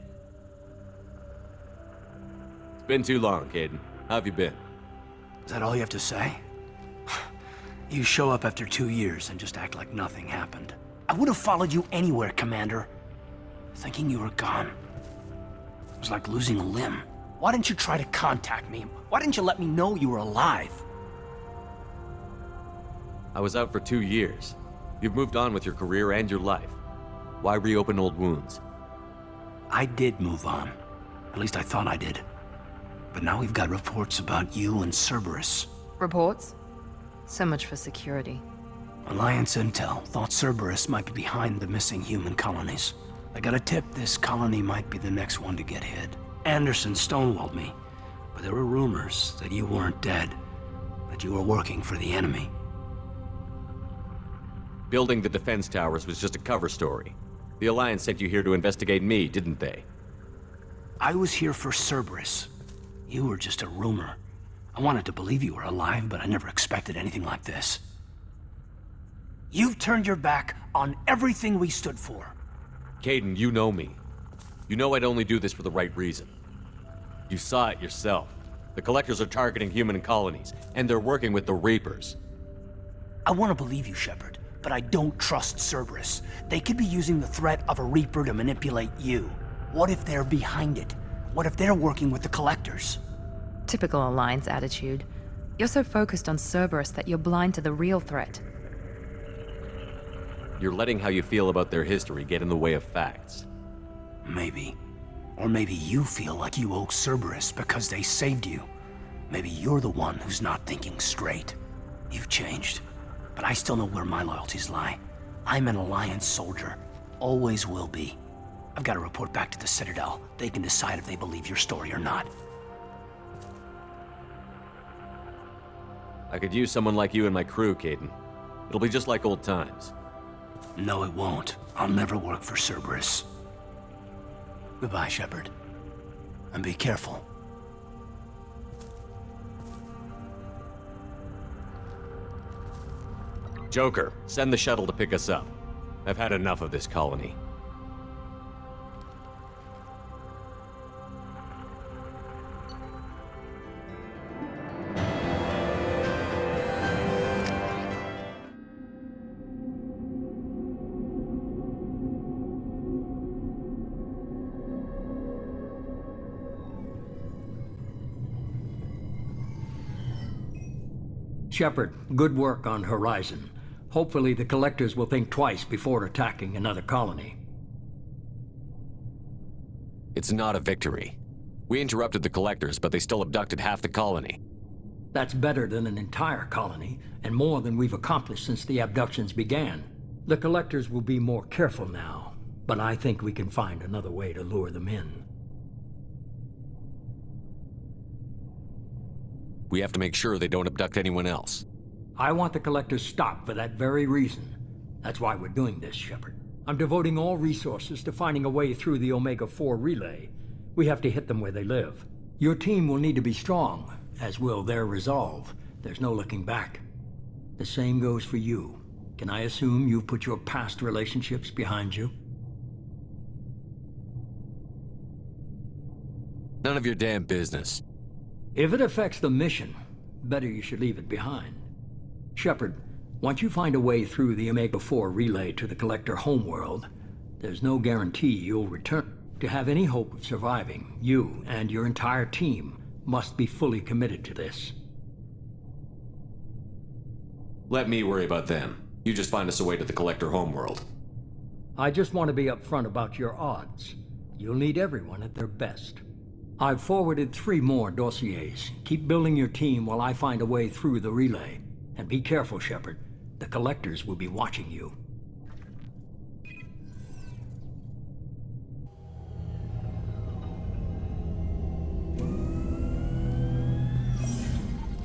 It's been too long, Caden. How have you been? Is that all you have to say? You show up after 2 years and just act like nothing happened. I would have followed you anywhere, Commander. Thinking you were gone. It was like losing a limb. Why didn't you try to contact me? Why didn't you let me know you were alive? I was out for 2 years. You've moved on with your career and your life. Why reopen old wounds? I did move on. At least I thought I did. But now we've got reports about you and Cerberus. Reports? So much for security. Alliance intel thought Cerberus might be behind the missing human colonies. I got a tip this colony might be the next one to get hit. Anderson stonewalled me, but there were rumors that you weren't dead, that you were working for the enemy. Building the defense towers was just a cover story. The Alliance sent you here to investigate me, didn't they? I was here for Cerberus. You were just a rumor. I wanted to believe you were alive, but I never expected anything like this. You've turned your back on everything we stood for. Caden, you know me. You know I'd only do this for the right reason. You saw it yourself. The Collectors are targeting human colonies, and they're working with the Reapers. I want to believe you, Shepard, but I don't trust Cerberus. They could be using the threat of a Reaper to manipulate you. What if they're behind it? What if they're working with the Collectors? Typical Alliance attitude. You're so focused on Cerberus that you're blind to the real threat. You're letting how you feel about their history get in the way of facts. Maybe. Or maybe you feel like you owe Cerberus because they saved you. Maybe you're the one who's not thinking straight. You've changed, but I still know where my loyalties lie. I'm an Alliance soldier. Always will be. I've got to report back to the Citadel. They can decide if they believe your story or not. I could use someone like you in my crew, Caden. It'll be just like old times. No, it won't. I'll never work for Cerberus. Goodbye, Shepard. And be careful. Joker, send the shuttle to pick us up. I've had enough of this colony. Shepard, good work on Horizon. Hopefully the Collectors will think twice before attacking another colony. It's not a victory. We interrupted the Collectors, but they still abducted half the colony. That's better than an entire colony, and more than we've accomplished since the abductions began. The Collectors will be more careful now, but I think we can find another way to lure them in. We have to make sure they don't abduct anyone else. I want the Collectors stopped for that very reason. That's why we're doing this, Shepard. I'm devoting all resources to finding a way through the Omega-4 relay. We have to hit them where they live. Your team will need to be strong, as will their resolve. There's no looking back. The same goes for you. Can I assume you've put your past relationships behind you? None of your damn business. If it affects the mission, better you should leave it behind. Shepard, once you find a way through the Omega-4 relay to the Collector homeworld, there's no guarantee you'll return. To have any hope of surviving, you and your entire team must be fully committed to this. Let me worry about them. You just find us a way to the Collector homeworld. I just want to be upfront about your odds. You'll need everyone at their best. I've forwarded 3 more dossiers. Keep building your team while I find a way through the relay. And be careful, Shepard. The Collectors will be watching you.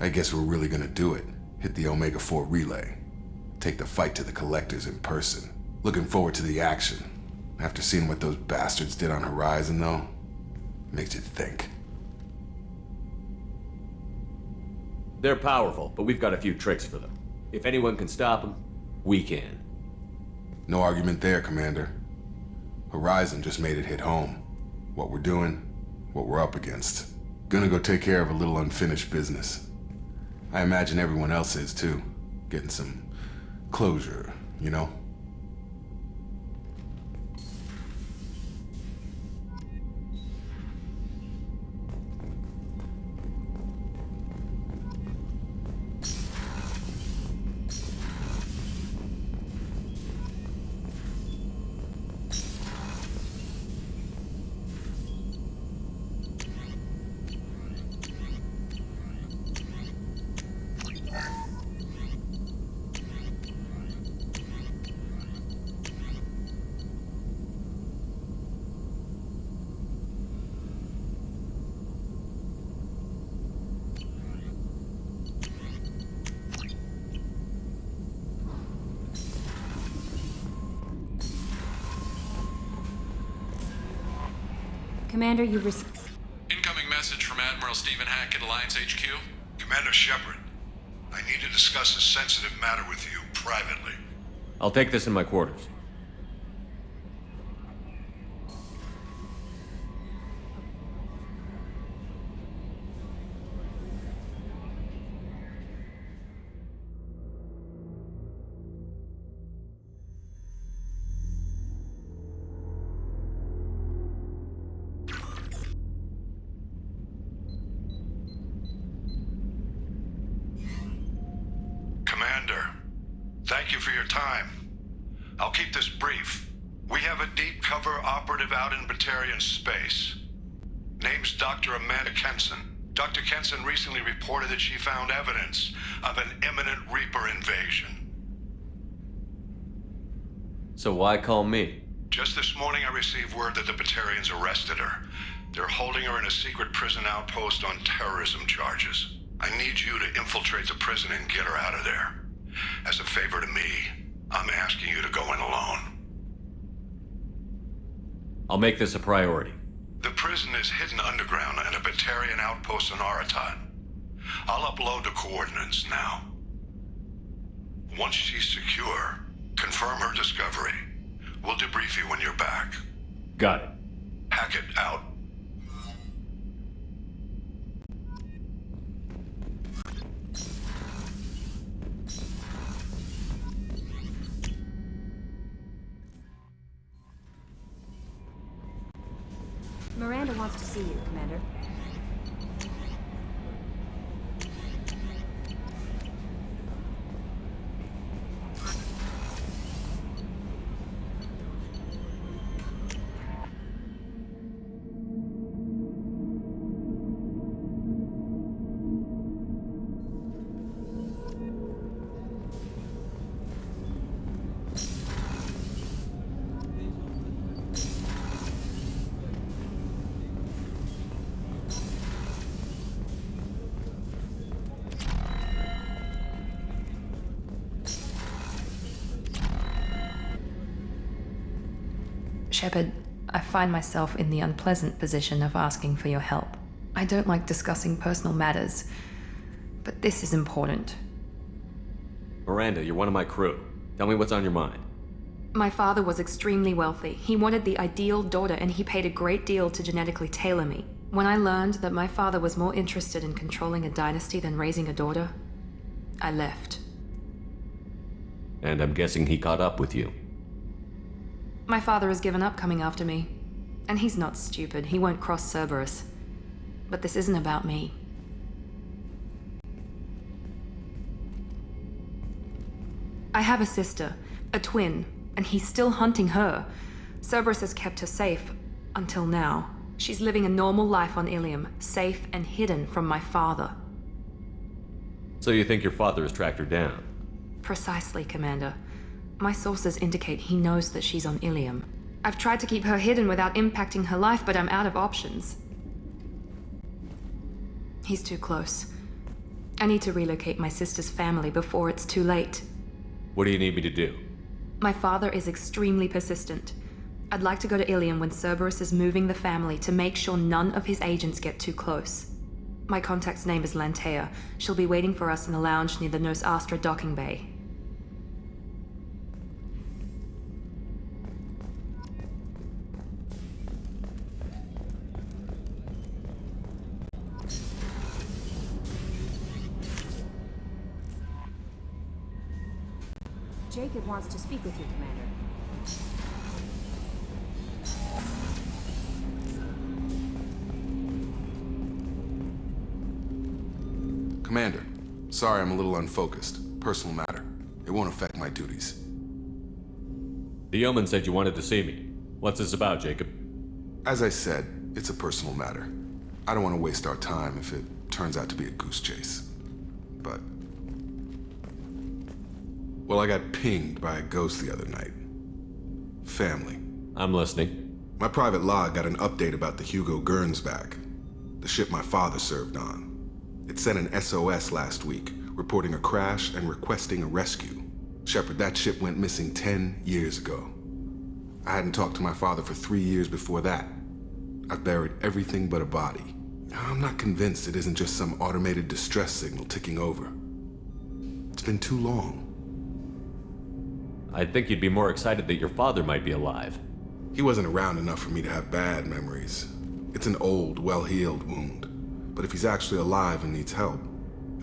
I guess we're really gonna do it. Hit the Omega-4 relay. Take the fight to the Collectors in person. Looking forward to the action. After seeing what those bastards did on Horizon, though, makes you think. They're powerful, but we've got a few tricks for them. If anyone can stop them, we can. No argument there, Commander. Horizon just made it hit home. What we're doing, what we're up against. Gonna go take care of a little unfinished business. I imagine everyone else is, too. Getting some closure, you know? Commander, you've received... Incoming message from Admiral Stephen Hackett, Alliance HQ. Commander Shepard, I need to discuss a sensitive matter with you privately. I'll take this in my quarters. Commander, thank you for your time. I'll keep this brief. We have a deep cover operative out in Batarian space. Name's Dr. Amanda Kenson. Dr. Kenson recently reported that she found evidence of an imminent Reaper invasion. So why call me? Just this morning I received word that the Batarians arrested her. They're holding her in a secret prison outpost on terrorism charges. I need you to infiltrate the prison and get her out of there. As a favor to me, I'm asking you to go in alone. I'll make this a priority. The prison is hidden underground in a Batarian outpost on Araton. I'll upload the coordinates now. Once she's secure, confirm her discovery. We'll debrief you when you're back. Got it. Hackett out. Miranda wants to see you, Commander. Shepard, I find myself in the unpleasant position of asking for your help. I don't like discussing personal matters, but this is important. Miranda, you're one of my crew. Tell me what's on your mind. My father was extremely wealthy. He wanted the ideal daughter, and he paid a great deal to genetically tailor me. When I learned that my father was more interested in controlling a dynasty than raising a daughter, I left. And I'm guessing he caught up with you. My father has given up coming after me. And he's not stupid. He won't cross Cerberus. But this isn't about me. I have a sister, a twin, and he's still hunting her. Cerberus has kept her safe, until now. She's living a normal life on Ilium, safe and hidden from my father. So you think your father has tracked her down? Precisely, Commander. My sources indicate he knows that she's on Ilium. I've tried to keep her hidden without impacting her life, but I'm out of options. He's too close. I need to relocate my sister's family before it's too late. What do you need me to do? My father is extremely persistent. I'd like to go to Ilium when Cerberus is moving the family to make sure none of his agents get too close. My contact's name is Lantea. She'll be waiting for us in the lounge near the Nos Astra docking bay. Jacob wants to speak with you, Commander. Commander, sorry I'm a little unfocused. Personal matter. It won't affect my duties. The yeoman said you wanted to see me. What's this about, Jacob? As I said, it's a personal matter. I don't want to waste our time if it turns out to be a goose chase. But... well, I got pinged by a ghost the other night. Family. I'm listening. My private log got an update about the Hugo Gernsback, the ship my father served on. It sent an SOS last week, reporting a crash and requesting a rescue. Shepard, that ship went missing 10 years ago. I hadn't talked to my father for 3 years before that. I've buried everything but a body. I'm not convinced it isn't just some automated distress signal ticking over. It's been too long. I'd think you'd be more excited that your father might be alive. He wasn't around enough for me to have bad memories. It's an old, well-healed wound. But if he's actually alive and needs help,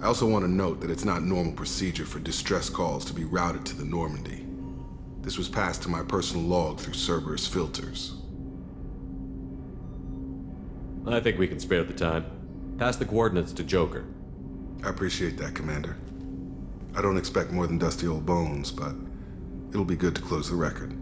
I also want to note that it's not normal procedure for distress calls to be routed to the Normandy. This was passed to my personal log through Cerberus filters. I think we can spare the time. Pass the coordinates to Joker. I appreciate that, Commander. I don't expect more than dusty old bones, but it'll be good to close the record.